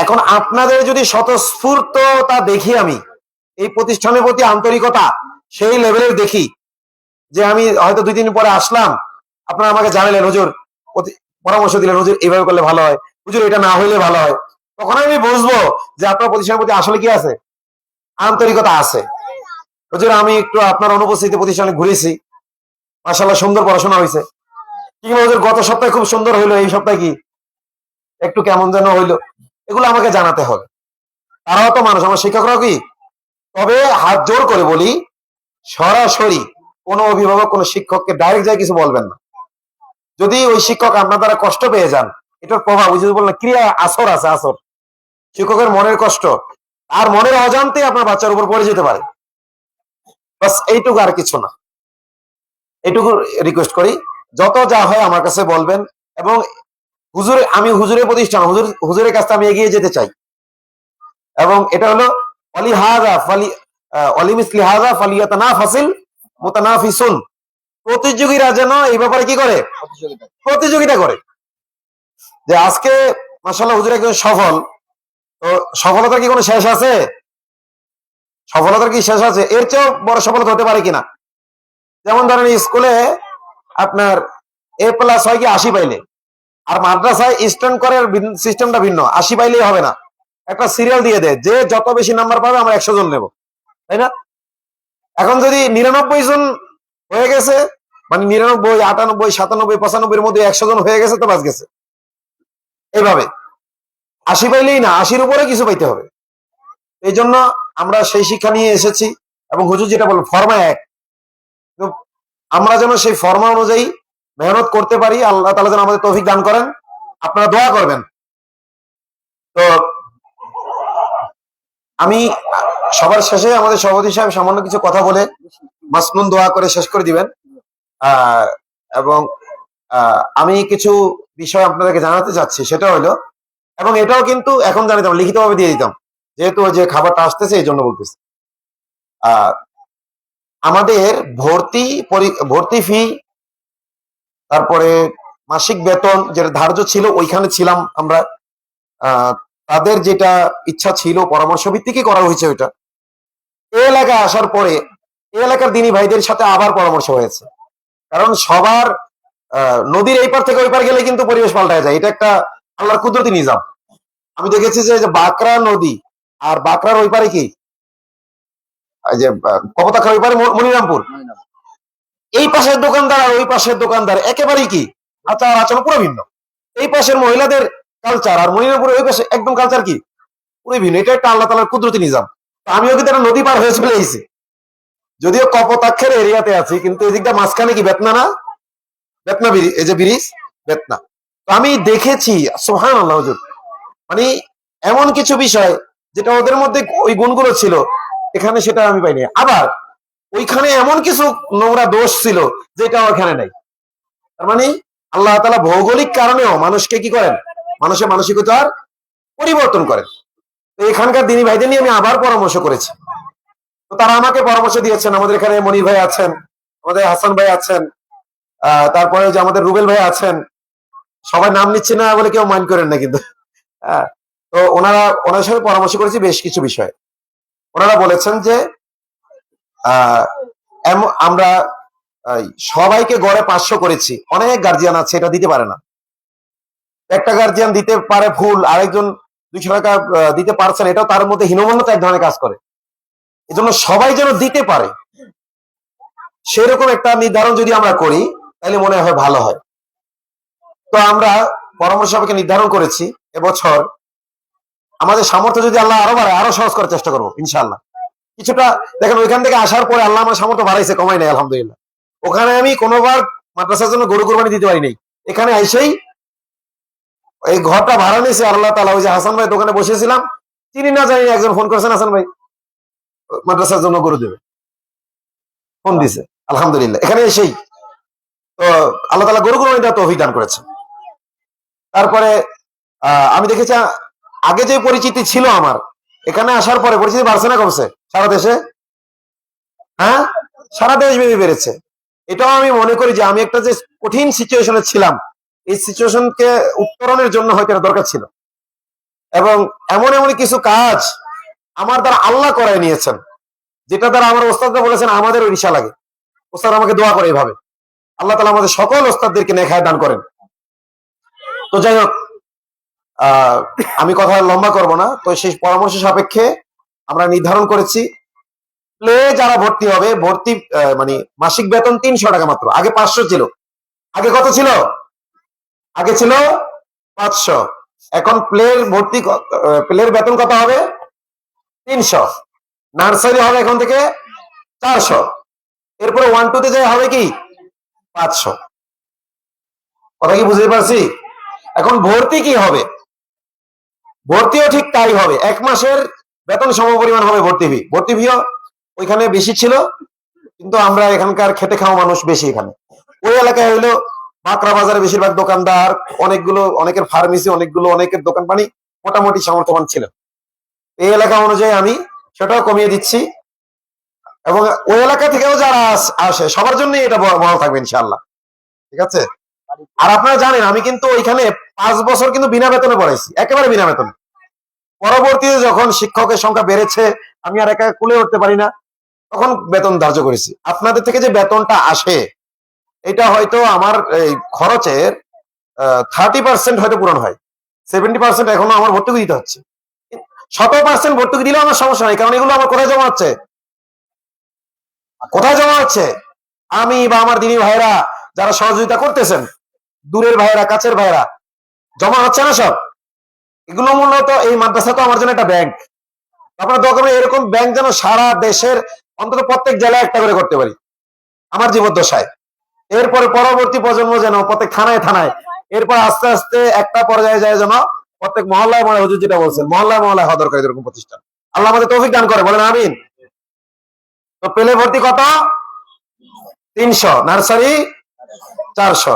এখন আপনাদের যদি স্বতঃস্ফূর্ততা দেখি, আমি এই প্রতিষ্ঠানের প্রতি আন্তরিকতা সেই লেভেলের দেখি, যে আমি হয়তো 2-3 দিন পরে আসলাম, আপনারা আমাকে জানালেন, হুজুর পরামর্শ দিলেন, হুজুর এইভাবে করলে ভালো হয়, হুজুর এটা না হইলে ভালো হয়, তখন আমি বুঝবো যে আপনার প্রতিষ্ঠানের প্রতি আসলে কি আছে, আন্তরিকতা আছে। হুজুর আমি একটু আপনার অনুপস্থিতিতে প্রতিষ্ঠানে ঘুরেছি, মাশাআল্লাহ সুন্দর পড়াশোনা হয়েছে, কিংবা হুজুর গত সপ্তাহে খুব সুন্দর হইলো, এই সপ্তাহে কি একটু কেমন যেন হইলো, এগুলো আমাকে জানাতে হবে। তারাও তো মানুষ, আমার শিক্ষকরাও কি। তবে হাত জোর করে বলি, সরাসরি কোনো অভিভাবক কোনো শিক্ষককে ডাইরেক্ট যায় কিছু বলবেন না। যদি ওই শিক্ষক আপনার দ্বারা কষ্ট পেয়ে যান, এটার প্রভাব ওই যে বললেন ক্রিয়া আসর আছে, আসর, শিক্ষকের মনের কষ্ট আর মনের অজান্তে আপনার বাচ্চার উপর পড়ে যেতে পারে। বাস এইটুকু, আর কিছু না। এইটুকু রিকোয়েস্ট করি, যত যা হয় আমার কাছে বলবেন। এবং আমি হুজুরের প্রতিষ্ঠান, হুজুরের কাছে আমি এগিয়ে যেতে চাই। এবং এটা হলো প্রতিযোগীরা যেন এই ব্যাপারে কি করে, প্রতিযোগিতা করে। যে আজকে মাশাআল্লাহ হুজুর একজন সফল, তো সফলতার কি কোনো শেষ আছে? সফলতার কি শেষ আছে? এর চেয়েও বড় সফলতা হতে পারে কিনা? যেমন ধরেন স্কুলে আপনার A+ হয় কি 80 পাইলে, আর মাদ্রাসায় স্ট্যান্ড করার সিস্টেমটা ভিন্ন, 80 পাইলেই হবে না, একটা সিরিয়াল দিয়ে দেয়, যে যত বেশি নাম্বার পাবে আমরা 100 জন নেব, তাই না? এখন যদি 99 জন হয়ে গেছে, মানে 99, 98, 97, 95 মধ্যে 100 জন হয়ে গেছে, তো বাস গেছে। এইভাবে 80 পাইলেই না, 80-র উপরে কিছু পাইতে হবে। এই জন্য আমরা সেই শিক্ষা নিয়ে এসেছি। এবং হুজুর যেটা বলল ফরমা এক, তো আমরা যেন সেই ফরমা অনুযায়ী মেহনত করতে পারি। আল্লাহ তাআলা যেন আমাদের তৌফিক দান করেন, আপনারা দোয়া করবেন। তো আমি সবার শেষে আমাদের সভাপতি সাহেব সামান্য কিছু কথা বলে মাসনুন দোয়া করে শেষ করে দিবেন। এবং আমি কিছু বিষয় আপনাদেরকে জানাতে চাচ্ছি, সেটা হলো, এবং এটাও কিন্তু এখন জানিতাম, লিখিতভাবে দিয়ে দিতাম, যেহেতু যে খাবারটা আসতেছে এই জন্য বলতেছি। আমাদের ভর্তি ফি, তারপরে মাসিক বেতন যেটা ধার্য ছিল, ওইখানে ছিলাম আমরা। তাদের যেটা ইচ্ছা ছিল পরামর্শ ভিত্তিকই করা হয়েছে ওইটা। এই এলাকায় আসার পরে এই এলাকার দিনী ভাইদের সাথে আবার পরামর্শ হয়েছে। কারণ সবার নদীর এই পার থেকে ওই পার গেলে কিন্তু পরিবেশ পাল্টায় যায়, এটা একটা আল্লাহর কুদরতি নিজাম। আমি দেখেছি যে বাঁকড়া নদী, আর বাঁকড়ার ওই পারে কি, যে কপোতাখার ওই পারে মনিরামপুর, এই পাশের দোকানদার আর ওই পাশের দোকানদার একেবারেই কি আচার আচরণ পুরো ভিন্ন। এই পাশের মহিলাদের কালচার আর মনিরামপুরের ওই পাশে একদম কালচার কি পুরো ভিন্ন। এটা একটা আল্লাহ তাআলার কুদরতি নিজাম। আমিও কিন্তু একটা নদী পার হয়ে চলে এসেছি, যদিও কপোতাক্ষের এরিয়াতে আছি, কিন্তু এই দিকটা মাঝখানে কি বেতনা না, বেতনা ব্রিজ, এই যে ব্রিজ বেতনা। তো আমি দেখেছি সুবহানাল্লাহ হুজুর, মানে এমন কিছু বিষয় যেটা ওদের মধ্যে ওই গুণগুলো ছিল, এখানে সেটা আমি পাইনি। আবার ওইখানে এমন কিছু নোংরা দোষ ছিল যেটা ওখানে নাই। তার মানে আল্লাহ তাআলা ভৌগোলিক কারণেও মানুষকে কি করেন, মানুষের মানসিকতার পরিবর্তন করেন। তো এখানকার দিনী ভাইদের নিয়ে আমি আবার পরামর্শ করেছি। তো তারা আমাকে পরামর্শ দিয়েছেন। আমাদের এখানে মনির ভাই আছেন, আমাদের হাসান ভাই আছেন, তারপরে যে আমাদের রুবেল ভাই আছেন, সবাই নাম নিচ্ছে না বলে কেউ মাইন্ড করেন না কিন্তু। হ্যাঁ, তো ওনার সাথে পরামর্শ করেছি বেশ কিছু বিষয়। ওনারা বলেছেন যে আমরা সবাইকে গড়ে 500 করেছি, অনেক গার্জিয়ান আছে এটা দিতে পারে না। একটা গার্জিয়ান দিতে পারে ফুল, আরেকজন 200 টাকা দিতে পারছেন, এটাও তার মধ্যে হীনমন্যতা এক ধরনের কাজ করে। এজন্য সবাই যেন দিতে পারে সেরকম একটা নির্ধারণ যদি আমরা করি তাহলে মনে হয় ভালো হয়। তো আমরা পরামর্শ সাপেক্ষে নির্ধারণ করেছি এবছর আমাদের সামর্থ্য যদি আল্লাহ আরো বাড়ায় আরো সহজ করার চেষ্টা করবো ইনশাআল্লাহ। কিছুটা দেখেন ওইখান থেকে আসার পরে আল্লাহ আমার সামর্থ্য বাড়াইছে, কমাই নাই আলহামদুলিল্লাহ। ওখানে আমি কোনোবার মাদ্রাসার জন্য গরু কোরবানি দিতে পারি নাই, এখানে এসেই এই ঘরটা ভাড়া নিয়েছে আল্লাহ তাআলা। ওই যে হাসান ভাই দোকানে বসেছিলাম, চিনি না জানি একজন ফোন করেছেন, হাসান ভাই মাদ্রাসার জন্য গরু দেবে, ফোন দিছে আলহামদুলিল্লাহ এখানে এসেই। তো আল্লাহ তাআলা গরু কোরবানি দেওয়ার তৌফিক দান করেছে। তারপরে আমি দেখেছি আগে যে পরিচিতি ছিল আমার, এখানে আসার পরে পরিচিতি বাড়ছে না কমছে সারা দেশে? হ্যাঁ, সারা দেশ ব্যাপী বেড়েছে। এটাও আমি মনে করি যে আমি একটা যে কঠিন সিচুয়েশনে ছিলাম, এই সিচুয়েশনকে উত্তরণের জন্য হয়তো এটা দরকার ছিল। এবং এমন এমন কিছু কাজ আমার দ্বারা আল্লাহ করায় নিয়েছেন, যেটা দ্বারা আমার ওস্তাদরা বলেছেন আমাদের ঈর্ষা লাগে। ওস্তাদ আমাকে দোয়া করে এইভাবে। আল্লাহ তাআলা আমাদের সকল ওস্তাদদেরকে নেখায় দান করেন। তো যাই হোক, আমি কথা লম্বা করব না। তো সেই পরামর্শ সাপেক্ষে আমরা নির্ধারণ করেছি প্লে যারা ভর্তি হবে, ভর্তি মানে মাসিক বেতন 300 টাকা মাত্র। আগে 500 ছিল। আগে কত ছিল? আগে ছিল 500। এখন প্লের বেতন কত হবে? 300। নার্সারি হবে এখন থেকে 400। এরপরে 1-2 তে যাই হবে কি 500। কথা কি বুঝতে পারছি? এখন ভর্তি কি হবে? ভর্তিও ঠিক তাই হবে, 1 মাসের বেতন সমপরিমাণ হবে ভর্তি ফি। ভর্তি ফিও ওইখানে বেশি ছিল, কিন্তু আমরা এখানকার খেটে খাওয়া মানুষ বেশি। এখানে ওই এলাকায় হইলো বাকরা বাজারে বেশিরভাগ দোকানদার, অনেকের ফার্মেসি, অনেকের দোকান পানি মোটামুটি সামর্থ্যবান ছিল। এই এলাকা অনুযায়ী আমি সেটাও কমিয়ে দিচ্ছি। এবং ওই এলাকা থেকেও যারা আসে সবার জন্য এটা ভালো থাকবে ইনশাআল্লাহ। ঠিক আছে? আর আপনারা জানেন আমি কিন্তু ওইখানে 5 বছর কিন্তু বিনা বেতনে পড়াইছি, একেবারে বিনা বেতনে। পরবর্তীতে যখন শিক্ষকের সংখ্যা বেড়েছে, আমি আর একা কুলে উঠতে পারি না, তখন বেতন ধার্য করেছি। আপনাদের থেকে যে বেতনটা আসে এটা হয়তো আমার এই খরচের 30% হয়তো পূরণ হয়, 70% এখনো আমার ভর্তুকি দিতে হচ্ছে। 100% ভর্তুকি দিলেও আমার সমস্যা নাই, কারণ এগুলো আমার কোথায় জমা হচ্ছে? কোথায় জমা হচ্ছে? আমি বা আমার দিনী ভাইরা যারা সহযোগিতা করতেছেন, দূরের ভাইরা কাছের ভাইরা, জমা হচ্ছে না সব? এগুলো মূলত এই মাদ্রাসা তো আমার জন্য একটা ব্যাংক। আপনার দরকার এরকম ব্যাংক যেন সারা দেশের অন্তত প্রত্যেক জেলায় একটা করে করতে পারি আমার জীবদ্দশায়। এরপরে পরবর্তী প্রজন্ম যেন প্রত্যেক থানায় থানায়, এরপর আস্তে আস্তে একটা পর্যায়ে যায় যেন প্রত্যেক মহল্লায় মহল্লায়, হুজুর যেটা বলছেন মহল্লায় মহল্লায় হওয়া দরকার এরকম প্রতিষ্ঠান। আল্লাহ আমাদের তৌফিক দান করে, বলেন আমিন। তো পেলে ভর্তি কত? 300, নার্সারি 400,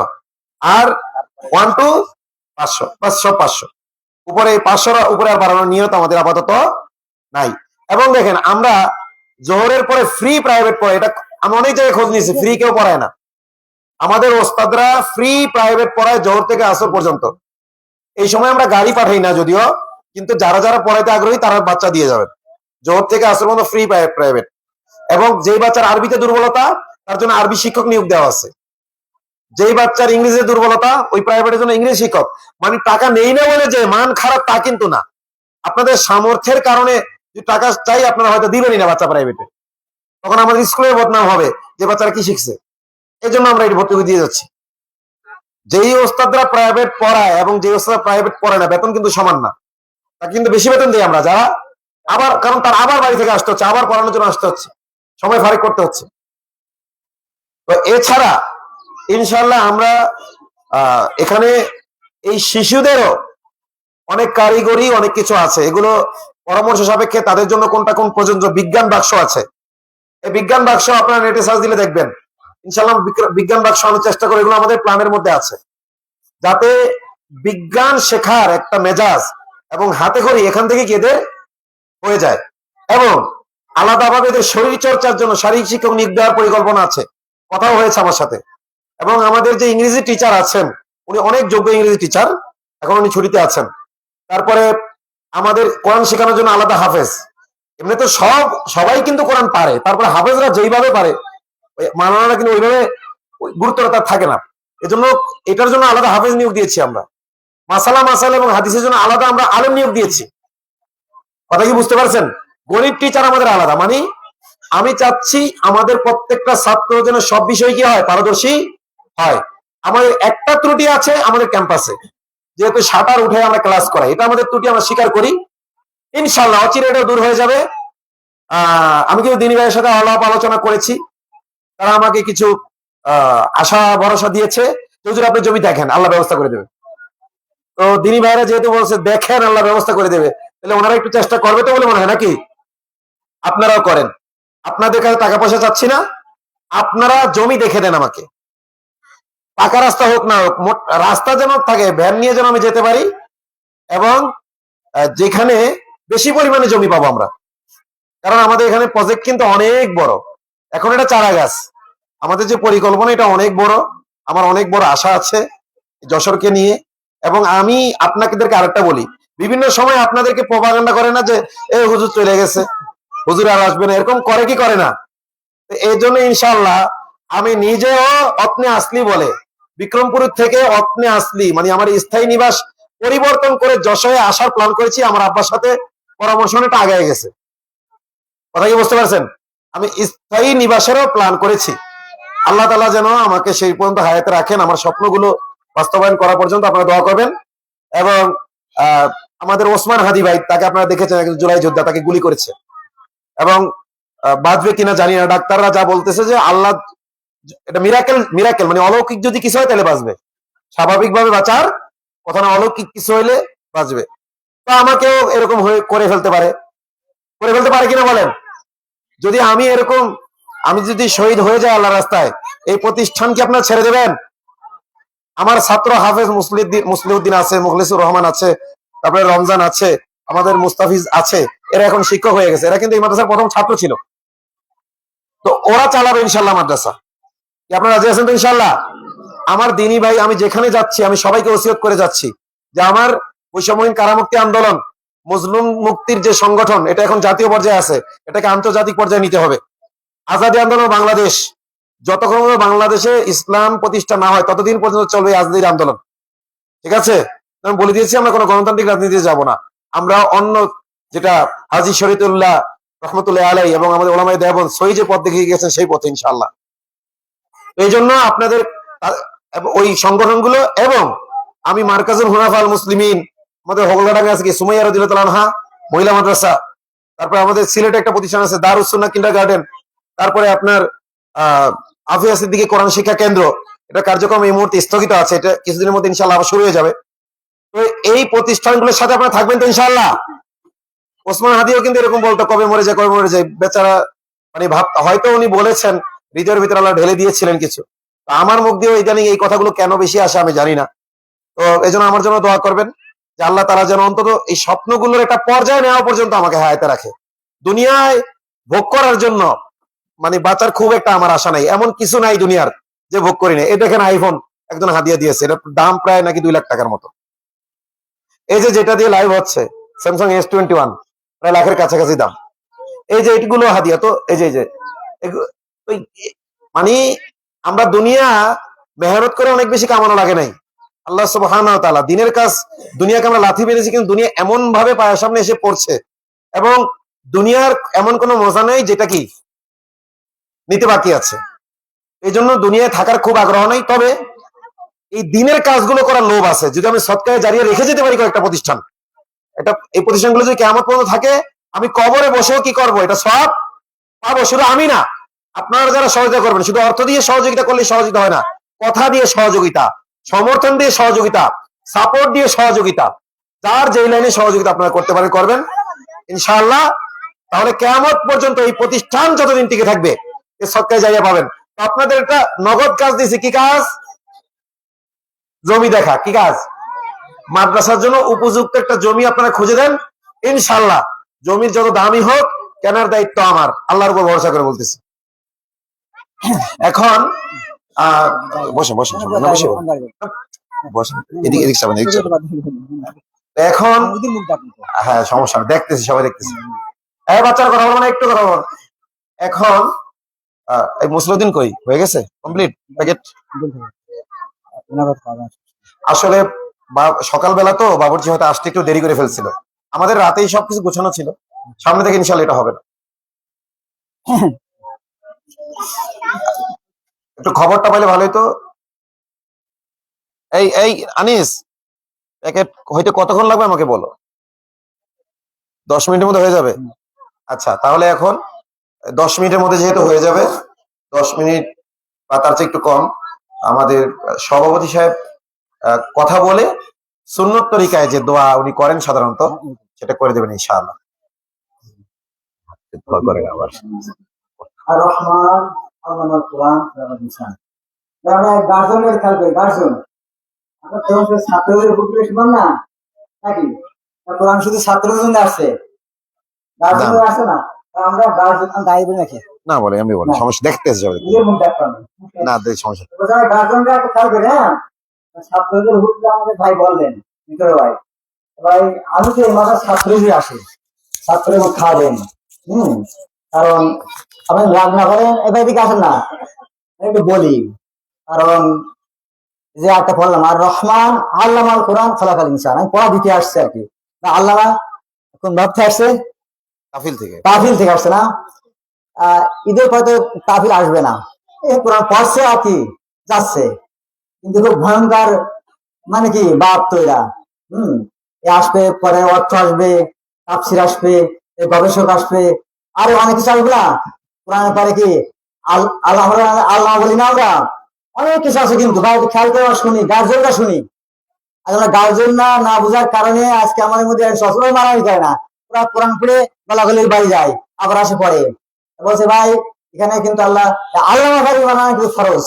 আর 1-2 500, 500 উপরে 500 উপরে আর বাড়ানোর নিয়ত আমাদের আপাতত নাই। এবং দেখেন আমরা জোহরের পরে ফ্রি প্রাইভেট পড়াই, এটা আমি অনেক জায়গায় খোঁজ নিয়েছি, ফ্রি কেউ পড়ায় না। আমাদের ওস্তাদরা ফ্রি প্রাইভেট পড়ায় জোহর থেকে আসর পর্যন্ত। এই সময় আমরা গাড়ি পাঠাই না যদিও, কিন্তু যারা যারা পড়াইতে আগ্রহী তারা বাচ্চা দিয়ে যাবেন। জোহর থেকে আসর পর্যন্ত ফ্রি প্রাইভেট। এবং যেই বাচ্চার আরবিতে দুর্বলতা তার জন্য আরবি শিক্ষক নিয়োগ দেওয়া আছে। যেই বাচ্চার ইংরেজিতে দুর্বলতা ওই প্রাইভেটের জন্য ইংরেজি শিক্ষক। মানে টাকা নেই না বলে যে মান খারাপ তা কিন্তু না, আপনাদের সামর্থ্যের কারণে যে টাকা চাই আপনারা হয়তো দিবেনই না বাচ্চা প্রাইভেটে, তখন আমাদের স্কুলের বদনাম হবে যে বাচ্চারা কি শিখছে। এই জন্য আমরা এই ভর্তুকি দিয়ে যাচ্ছি। যেই ওস্তাদরা প্রাইভেট পড়ায় এবং যে ওস্তাদ প্রাইভেট পড়ে না, বেতন কিন্তু সমান না, তাকে কিন্তু বেশি বেতন দিই আমরা। যারা আবার, কারণ তার আবার বাড়ি থেকে আসতে হচ্ছে, আবার পড়ানোর জন্য আসতে হচ্ছে, সময় ফারিক করতে হচ্ছে। তো এছাড়া ইনশাল্লাহ আমরা এখানে এই শিশুদেরও অনেক কারিগরি অনেক কিছু আছে, এগুলো পরামর্শ সাপেক্ষে তাদের জন্য কোনটা কোন পর্যন্ত বিজ্ঞান বাক্স আছে। এই বিজ্ঞান বাক্স আপনারা নেটে সার্চ দিলে দেখবেন। ইনশাল্লাহ বিজ্ঞান বাক্স আমি চেষ্টা করি, এগুলো আমাদের প্ল্যানের মধ্যে আছে, যাতে বিজ্ঞান শেখার একটা মেজাজ এবং হাতে খড়ি এখান থেকে এদের হয়ে যায়। এবং আলাদাভাবে এদের শরীর চর্চার জন্য শারীরিক শিক্ষক নিয়োগ দেওয়ার পরিকল্পনা আছে, কথাও হয়েছে আমার সাথে। এবং আমাদের যে ইংরেজি টিচার আছেন, উনি অনেক যোগ্য ইংরেজি টিচার, এখন উনি ছুটিতে আছেন। তারপরে আমাদের কোরআন শেখানোর জন্য আলাদা হাফেজ। এমনি তো সবাই কিন্তু কোরআন পারে, তারপরে হাফেজরা যেইভাবে পারে মানানা কিন্তু ওইভাবে গুরুত্বটা তার থাকে না। এজন্য এটার জন্য আলাদা হাফেজ নিয়োগ দিয়েছি আমরা। মাসালা এবং হাদিসের জন্য আলাদা আমরা আলেম নিয়োগ দিয়েছি। কথা কি বুঝতে পারছেন? গণিত টিচার আমাদের আলাদা। মানে আমি চাচ্ছি আমাদের প্রত্যেকটা ছাত্র যেন সব বিষয় কি হয়, পারদর্শী হয়। আমাদের একটা ত্রুটি আছে আমাদের ক্যাম্পাসে, যেহেতু শাটার উঠে আমরা ক্লাস করাই, এটা আমাদের ত্রুটি, আমরা স্বীকার করি। ইনশাল্লাহ অচিরে এটা দূর হয়ে যাবে। আমি কিন্তু দিনী ভাইয়ের সাথে আলাপ আলোচনা করেছি, তারা আমাকে কিছু আশা ভরসা দিয়েছে, হুজুর আপনি জমি দেখেন, আল্লাহ ব্যবস্থা করে দেবে। তো দিনী ভাইরা যেহেতু বলছে দেখেন আল্লাহ ব্যবস্থা করে দেবে, তাহলে ওনারা একটু চেষ্টা করবে তো বলে মনে হয় নাকি? আপনারাও করেন। আপনাদের কাছে টাকা পয়সা চাচ্ছি না, আপনারা জমি দেখে দেন আমাকে। পাকা রাস্তা হোক না হোক, রাস্তা যেন থাকে, ভ্যান নিয়ে যেন আমি যেতে পারি, এবং যেখানে বেশি পরিমাণে জমি পাবো আমরা। কারণ আমাদের এখানে প্রজেক্ট কিন্তু অনেক বড়, এখন এটা চারা গাছ। আমাদের যে পরিকল্পনা এটা অনেক বড়, আমার অনেক বড় আশা আছে যশোরকে নিয়ে। এবং আমি আপনাদেরকে আরেকটা বলি, বিভিন্ন সময় আপনাদেরকে প্রপাগান্ডা করে না যে এই হুজুর চলে গেছে, হুজুর আর আসবে না, এরকম করে কি করে না? এই জন্য ইনশাল্লাহ আমি নিজেও অত্নে আসলি বলে বিক্রমপুর থেকে অত্নে আসলি মানে আমার স্থায়ী নিবাস পরিবর্তন করে যশোরে আসার প্ল্যান করেছি। আমার আব্বার সাথে পরামর্শ অনেকটা আগে গেছে। কথা কি বুঝতে পারছেন? আমি স্থায়ী নিবাসেরও প্ল্যান করেছি। আল্লাহ তাআলা যেন আমাকে সেই পর্যন্ত হায়াতে রাখেন, আমার স্বপ্নগুলো বাস্তবায়ন করা পর্যন্ত আপনারা দোয়া করবেন। এবং আমাদের ওসমান হাদি ভাই, তাকে আপনারা দেখেছেন, একজন জুলাই যোদ্ধা, তাকে গুলি করেছে। এবং বাঁচবে কিনা জানি না, ডাক্তাররা যা বলতেছে যে আল্লাহ, এটা মিরাকেল মানে অলৌকিক যদি কিছু হয় তাহলে বাঁচবে, স্বাভাবিকভাবে বাঁচার কথা না, অলৌকিক কিছু হইলে বাঁচবে। তো আমাকেও এরকম করে ফেলতে পারে কিনা বলেন? যদি আমি যদি শহীদ হয়ে যায় আল্লাহ রাস্তায়, এই প্রতিষ্ঠান কি আপনারা ছেড়ে দেবেন? আমার ছাত্র হাফেজ মুসলিউদ্দিন আছে, মুখলিসুর রহমান আছে, তারপরে রমজান আছে, আমাদের মুস্তাফিজ আছে, এরা এখন শিক্ষক হয়ে গেছে। এরা কিন্তু এই মাদ্রাসার প্রথম ছাত্র ছিল। তো ওরা চালাবে ইনশাল্লাহ মাদ্রাসা। কি আপনারা রাজি আছেন তো ইনশাল্লাহ? আমার দিনী ভাই, আমি যেখানে যাচ্ছি আমি সবাইকে ওসিয়ত করে যাচ্ছি যে আমার বৈষম্যহীন কারামুক্তি আন্দোলন, মুসলিম মুক্তির যে সংগঠন, এটা এখন জাতীয় পর্যায়ে আছে, এটাকে আন্তর্জাতিক পর্যায়ে নিতে হবে। আজাদী আন্দোলন বাংলাদেশ, যতক্ষণ বাংলাদেশে ইসলাম প্রতিষ্ঠা না হয় ততদিন পর্যন্ত চলবে আজাদীর আন্দোলন। ঠিক আছে? আমি বলে দিয়েছি আমরা কোনো গণতান্ত্রিক রাজনীতিতে যাব না। আমরা অন্য যেটা হাজী শরীয়তুল্লাহ রহমতুল্লাহ আলাই এবং আমাদের ওলামায়ে দেওবন্দ সহি যে পথ দেখিয়ে গেছেন সেই পথে ইনশাআল্লাহ। এই জন্য আপনাদের ওই সংগঠনগুলো, এবং আমি মার্কাজুল হুনাফা আল মুসলিমিন, আমাদের হগলাডাঙ্গা আছে কি সুমাইয়া রাদিয়াল্লাহু আনহা মহিলা মাদ্রাসা, তারপরে আমাদের সিলেটে একটা প্রতিষ্ঠান আছে দারুস সুন্নাহ কিন্ডারগার্টেন, তারপরে আপনার আফিয়া সিদ্দিকী কোরআন শিক্ষা কেন্দ্র, এটা কার্যক্রম এই মুহূর্তে স্থগিত আছে, এটা কিছুদিনের মধ্যে ইনশাআল্লাহ আবার শুরু হয়ে যাবে। তো এই প্রতিষ্ঠানগুলোর সাথে আপনারা থাকবেন তো ইনশাআল্লাহ? ওসমান হাদিও কিন্তু এরকম বলতো, কবে মরে যায় বেচারা, মানে হয়তো উনি বলেছেন, হৃদয়ের ভিতরে আল্লাহ ঢেলে দিয়েছিলেন কিছু। আমার মুখ দিয়ে ইদানিং এই কথাগুলো কেন বেশি আসে আমি জানি না। তো এই জন্য আমার জন্য দোয়া করবেন যে আল্লাহ তাআলা যেন অন্তত এই স্বপ্নগুলোর একটা পর্যায়ে নেওয়া পর্যন্ত আমাকে হায়াতে রাখে। দুনিয়ায় ভোগ করার জন্য মানে বাঁচার খুব একটা আমার আশা নাই, এমন কিছু নাই দুনিয়ার যে ভোগ করি না। এই দেখেন আইফোন একজন হাদিয়া দিয়েছে, এটা দাম প্রায় নাকি 2 লাখ টাকার মতো। এই যে যেটা দিয়ে লাইভ হচ্ছে স্যামসাং S21, প্রায় লাখের কাছাকাছি দাম। এই যে এগুলো হাদিয়া। তো এই যে মানে আমরা দুনিয়া মেহনত করে অনেক বেশি কামানো লাগে নাই। আল্লাহ সুবহানাহু ওয়া তাআলা দিনের কাজ, দুনিয়াকে আমরা লাথি মেরেছি, কিন্তু দুনিয়া এমন ভাবে পায়ের সামনে এসে পড়ছে, এবং দুনিয়ার এমন কোনো মজা নেই যেটা কি নিতে বাকি আছে। এই জন্য দুনিয়ায় থাকার খুব আগ্রহ নেই, তবে এই দিনের কাজগুলো করার লোভ আছে। যদি আমি সৎকারে জারিয়ে রেখে যেতে পারি কয়েকটা প্রতিষ্ঠান, এই প্রতিষ্ঠানগুলো যদি কিয়ামত পর্যন্ত থাকে, আমি কবরে বসেও কি করব, এটা সব পাবো। শুধু আমি না, আপনারা যারা সহযোগিতা করবেন, শুধু অর্থ দিয়ে সহযোগিতা করলে সহযোগিতা হয় না, কথা দিয়ে সহযোগিতা, সমর্থন দিয়ে সহযোগিতা, সাপোর্ট দিয়ে সহযোগিতা, যার যেই লাইনে সহযোগিতা আপনারা করতে পারেন করবেন ইনশাআল্লাহ। তাহলে কিয়ামত পর্যন্ত এই প্রতিষ্ঠান যতদিন টিকে থাকবে এই সদকায় জায়গা পাবেন। তো আপনাদের একটা নগদ কাজ দিয়েছি, কি কাজ? জমি দেখা। কি কাজ? মাদ্রাসার জন্য উপযুক্ত একটা জমি আপনারা খুঁজে দেন, ইনশাআল্লাহ জমির যত দামি হোক কেনার দায়িত্ব আমার, আল্লাহর উপর ভরসা করে বলতেছি। এখন বসে বসে বসে বসে এদিকে এদিকে যাবেন, এদিকে যাবেন। এখন হ্যাঁ সমস্যা নেই, দেখতেছি সবাই দেখতেছি। এই বাচ্চার কথা বলবো না, একটু কথা বলবো। এখন এই মুসলিউদ্দিন কই হয়ে গেছে কমপ্লিট প্যাকেট? আসলে সকালবেলা তো বাবুর্চি হয়তো আসতে একটু দেরি করে ফেলছিল, আমাদের রাতেই সবকিছু গোছানো ছিল, সামনে থেকে ইনশাল্লাহ এটা হবে না। একটু খবরটা পাইলে ভালোই তো। এই এই আনিস, প্যাকেট হয়তো কতক্ষণ লাগবে আমাকে বলো। 10 মিনিটের মধ্যে হয়ে যাবে? আচ্ছা, তাহলে এখন 10 মিনিটের মধ্যে যেহেতু হয়ে যাবে, 10 মিনিট বা তার চেয়ে একটু কম, আমাদের সভাপতি সাহেব কথা বলে সুন্নত তরিকায় যে দোয়া উনি করেন সাধারণত সেটা করে দেবেন ইনশাআল্লাহ। দোয়া করেন আবার। আর রহমান আল্লামাল কোরআন ইনসান। আমরা গার্জনের খেলবে, গার্জন আমরা তো ছাত্রদের উপরে সমান না নাকি? কোরআন শুধু ছাত্রদের জন্য আসছে, গার্জনের আসে না। আমরা গার্জন দায়ী বলি নাকি? না বলে আমি বলি সমস্যা, দেখতেছি সবাই নিজের মন দেখতাম না, দেখ সমস্যা। গার্জনরা একটা খেলবে, হ্যাঁ ছাত্রদের উপরে আমাদের ভাই বললেন ভিতরে ভাই ভাই আমি তো এই মাথার ছাত্রই আসে, ছাত্র খাওয়াবেন। কারণ আপনি রাগ না করেন, এবার দিকে আসেন না, একটু বলি। কারণ যে একটা পড়লাম, আর রহমান আল্লামাল কোরআন খলাকাল ইনসান, আমি পড়া দিতে আসছে আর কি। আল্লামা কোন ভাবতে আসছে? তাফিল থেকে। তাফিল থেকে আসছে না? ঈদের পরে তো তাফিল আসবে না, এই কোরআন পড়ছে আর কি যাচ্ছে, কিন্তু খুব ভয়ঙ্কর মানে কি বাপ তো এরা। আসবে, পরে অর্থ আসবে, তাফসির আসবে, গবেষক আসবে, আরো অনেক কিছু আসবে না। কোরআনের পরে কি আল্লাহ আল্লাহ বলি না আমরা, অনেক কিছু আছে। কিন্তু খেয়াল করে শুনি, গার্জেনরা শুনি। আর আমরা গার্জেন না বোঝার কারণে আজকে আমাদের মধ্যে সবসময় মারামারি করে না, ওরা কোরআন পড়ে গলাগলির বাড়ি যায়, আবার আসে পড়ে বলছে ভাই এখানে কিন্তু আল্লাহ আল্লাহ বানানো কিন্তু ফরজ,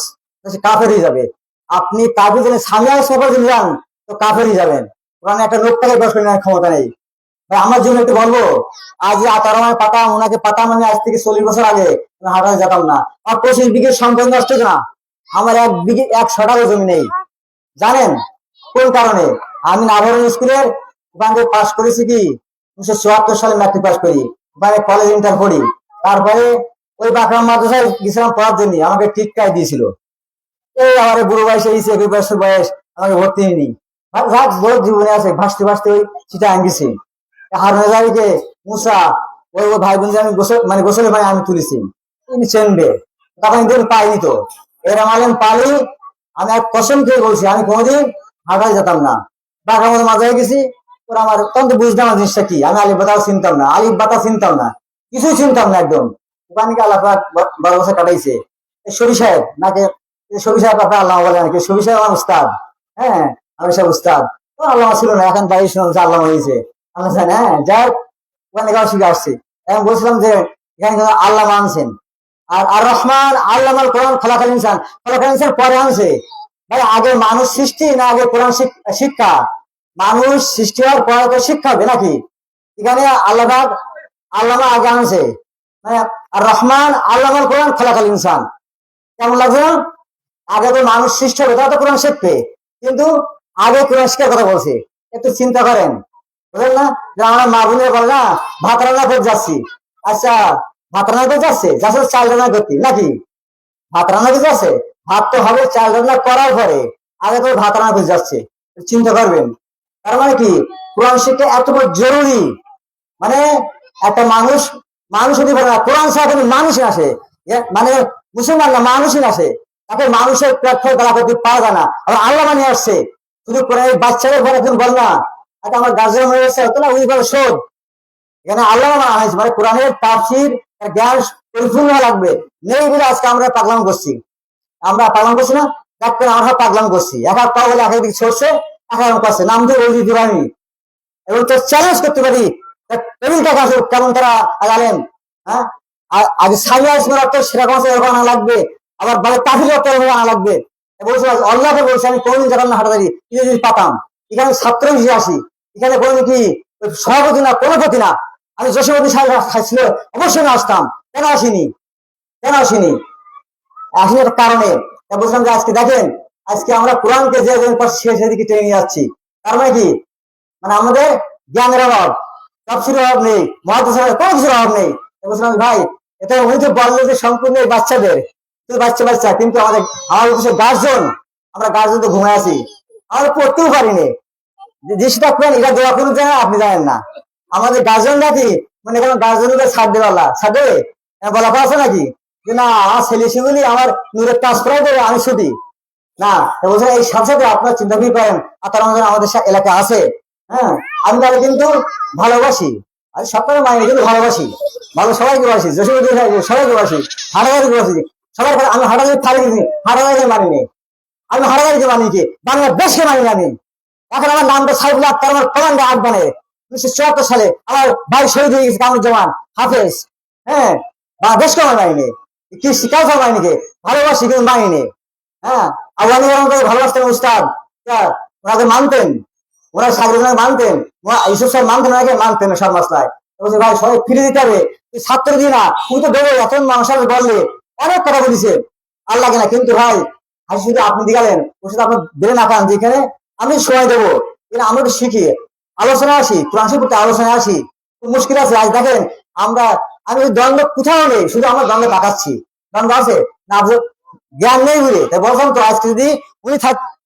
কাফেরই যাবে। আপনি তাবি জেনে সামিয়া সফর যদি যান তো কাফেরই যাবেন। কোরআনে একটা লোকটাকে প্রশ্ন নেওয়ার ক্ষমতা নেই। ভাই আমার জন্য একটু বলবো, আজ আতারামায় পাতাম, ওনাকে পাতাম আমি আজ থেকে 40 বছর আগে, হাঁটাতে যেতাম না। আমার 25 বিঘের সম্পদ নষ্ট না, আমার 1 বিঘে 100 জমি নেই। জানেন কোন কারণে? আমি নাভারণ স্কুলের ওখান থেকে পাশ করেছি কি 1974 সালে ম্যাট্রিক পাস করি, ওখানে কলেজ ইন্টার করি। তারপরে ওই বাকরাম মাদ্রাসায় গেছিলাম পড়ার জন্য, আমাকে টিটকাই দিয়েছিল। এই আমার বুড়ো বয়সে 21 বছর বয়স, আমাকে ভর্তি হয়নি। বড় জীবনে আছে, ভাসতে ভাসতে ওই চিটা আঙ্গিছি হারুনাজারিকে মুসা ওই ভাই বোন আমি গোসলের পানি আমি তুলেছি, তিনি চেনবে। তখন কিন্তু পাইনি, তো এরম আলেম পালি। আমি এক কসম খেয়ে বলছি আমি কোনোদিন হাঁটাই যেতাম না, বাঘার মতো মাঝে গেছি। ওরা আমার তখন তো বুঝতাম না জিনিসটা কি, আমি আলিফ বাতাও চিনতাম না, আলিফ বাতা চিনতাম না, কিছুই চিনতাম না একদম। ওখানে কি আল্লাহ 12 বছর কাটাইছে। শরী সাহেব নাকি শরী সাহেব আপনার আল্লাহ বলে নাকি? শরী সাহেব আমার উস্তাদ, হ্যাঁ আমি সব উস্তাদ। তো আল্লাহ ছিল না, এখন বাড়ি শুনছে আল্লাহ হয়েছে। আমি জানি হ্যাঁ যাই ওখানে গাও শিখে আসছি। এখন বলছিলাম যে এখানে আল্লাহ আনছেন, আর রহমান আল্লামাল কোরআন খলাকাল ইনসান, খলাকাল ইনসান পরে আনছে। ভাই আগে মানুষ সৃষ্টি না আগে কোরআন শিক্ষা? মানুষ সৃষ্টি হওয়ার পরে তো শিক্ষা হবে নাকি? এখানে আল্লামা আগে আনছে, মানে আর রহমান আল্লামাল কোরআন খলাকাল ইনসান। কেমন লাগছে না? আগে তো মানুষ সৃষ্টি হবে, তারা তো কোরআন শিখবে, কিন্তু আগে কোরআন শিক্ষার কথা বলছে। একটু চিন্তা করেন, বুঝলেন না? যে আমরা মা বোনের বলে না ভাত রান্না করে যাচ্ছি, আচ্ছা ভাত রান্না করে যাচ্ছে চাল রান্না করতে নাকি? ভাত রান্না করে যাচ্ছে, ভাত তো হবে চাল রান্না করার পরে, আগে তো ভাত রান্না করে যাচ্ছে। চিন্তা করবেন, তার মানে কি কোরআন শিক্ষা এত জরুরি। মানে একটা মানুষ হতে পারে না, কোরআন ছাড়া কিন্তু মানুষই আসে, মানে মুসলমান না মানুষই আসে, তাকে মানুষের প্ল্যাটফর্ম করা করতে পারা যায় না। আবার আল্লাহ নিয়ে আসছে, শুধু কোরআন বাচ্চাদের ঘরে তুমি বল না আমার গার্জেন হয়ে গেছে তোলা উনি বলে শোধ। এখানে আল্লাহ আনাইছে, মানে কোরআনের তাফসীর জ্ঞান পরিপূর্ণ লাগবে, নেই বলে আজকে আমরা পাগলাম করছি। আমরা পাগলাম করছি না, একটা আমরা পাগলাম করছি, এক এক পা বলে এক দিকে ছড়ছে, এক এক করছে, নাম দিয়ে বলছি দুরানি। এবং তো চ্যালেঞ্জ করতে পারি টেবিলটা কাছে কেমন তারা আগালেন। হ্যাঁ, আগে সাইয়া ইসমের অর্থ সেরকম এরকম আনা লাগবে, আবার বলে তাফিল অর্থ এরকম আনা লাগবে। বলছে আল্লাহকে বলছে আমি কোনদিন যখন না হাঁটাদারি যদি পাতাম, এখানে ছাত্র হিসেবে আসি, এখানে কোনো কি সভাপতি না, কোনো প্রতি না, আমি যশোপতি সাহেব ছিল অবশ্যই না আসতাম। কেন আসিনি, কেন আসিনি? আসলে একটা কারণে। বলছিলাম যে আজকে দেখেন, আজকে আমরা কোরআনকে যে সেদিকে টেনে নিয়ে যাচ্ছি, তার মানে কি, মানে আমাদের জ্ঞানের অভাব, তাফসীরের অভাব নেই, মুহাদ্দিসের কোনো কিছুর অভাব নেই। বলছিলাম ভাই, এটা উনি তো বললো যে সম্পূর্ণ এই বাচ্চাদের, বাচ্চা বাচ্চা, কিন্তু আমাদের দেশের গার্জেন, আমরা গার্জেন তো ঘুমায় আছি, আমরা পড়তেও পারিনি। যেটা করেন এটা দেওয়া কোনো জায়গায় আপনি জানেন না। আমাদের গার্জেন নাকি মানে কোনো গার্জেনদের ছাড় দেবে, আল্লাহ ছাড় দেবে, বলা আছে নাকি যে না আমার ছেলে সেগুলি আমার নূরের কাজ করাই দেবে, আমি ছুটি না। বলছেন এই সাথে সাথে আপনার চিন্তা ভাবনা করেন, আর তার মধ্যে আমাদের এলাকায় আছে। হ্যাঁ, আমি তাহলে কিন্তু ভালোবাসি, আর সবসময় মানি কিন্তু ভালোবাসি, ভালো সবাইকে বাসি, যশোরী সবাইকে বাসি, হাটাগাড়িকে বাসি, সবাই। আমি হাটাগাড়ি থাকি, হাটাগাড়িকে মানিনি, আমি হাটাগাড়িকে মানি, কি বাংলাদেশকে মানি আমি। এখন আমার নামটা সাইফুল আক্তার, আমার কমান্ডার 8 বানে 1974 সালে আমার ভাই শহীদ হয়ে গেছে, কামরুজ্জামান হাফেজ। হ্যাঁ, বাংলাদেশকে আমার মানিনি, কৃষ্টি কাউকে মানিনি, ভালোবাসি কিন্তু মানিনি। হ্যাঁ, আল্লাহ ভালোবাসতেন উস্তাদ, ওনাকে মানতেন, ওনার সাগর মানতেন, ইসুফ সাহেব মানতেন, ওনাকে মানতেন সব মাসলায়। বলছে ভাই সবাই ফিরে দিতে হবে, তুই ছাত্র দিই না, তুই তো দেবো, এখন মানুষের বললে অনেক কথা বলেছে আল্লাহ কিনা। কিন্তু ভাই হাসি শুধু আপনি দিগালেন, ওর সাথে আপনি বেড়ে না খান, যেখানে আমি সময় দেবো, কিন্তু আমরা তো শিখি, আলোচনা আসি, কোরআন শরীফ আলোচনায় আসি, মুশকিল আছে। আজ দেখেন আমি দ্বন্দ্ব কোথাও নেই, শুধু আমরা দ্বন্দ্ব পাকাচ্ছি, দ্বন্দ্ব আছে না, জ্ঞান নেই বলে। তাই বলতাম তো আজকে যদি উনি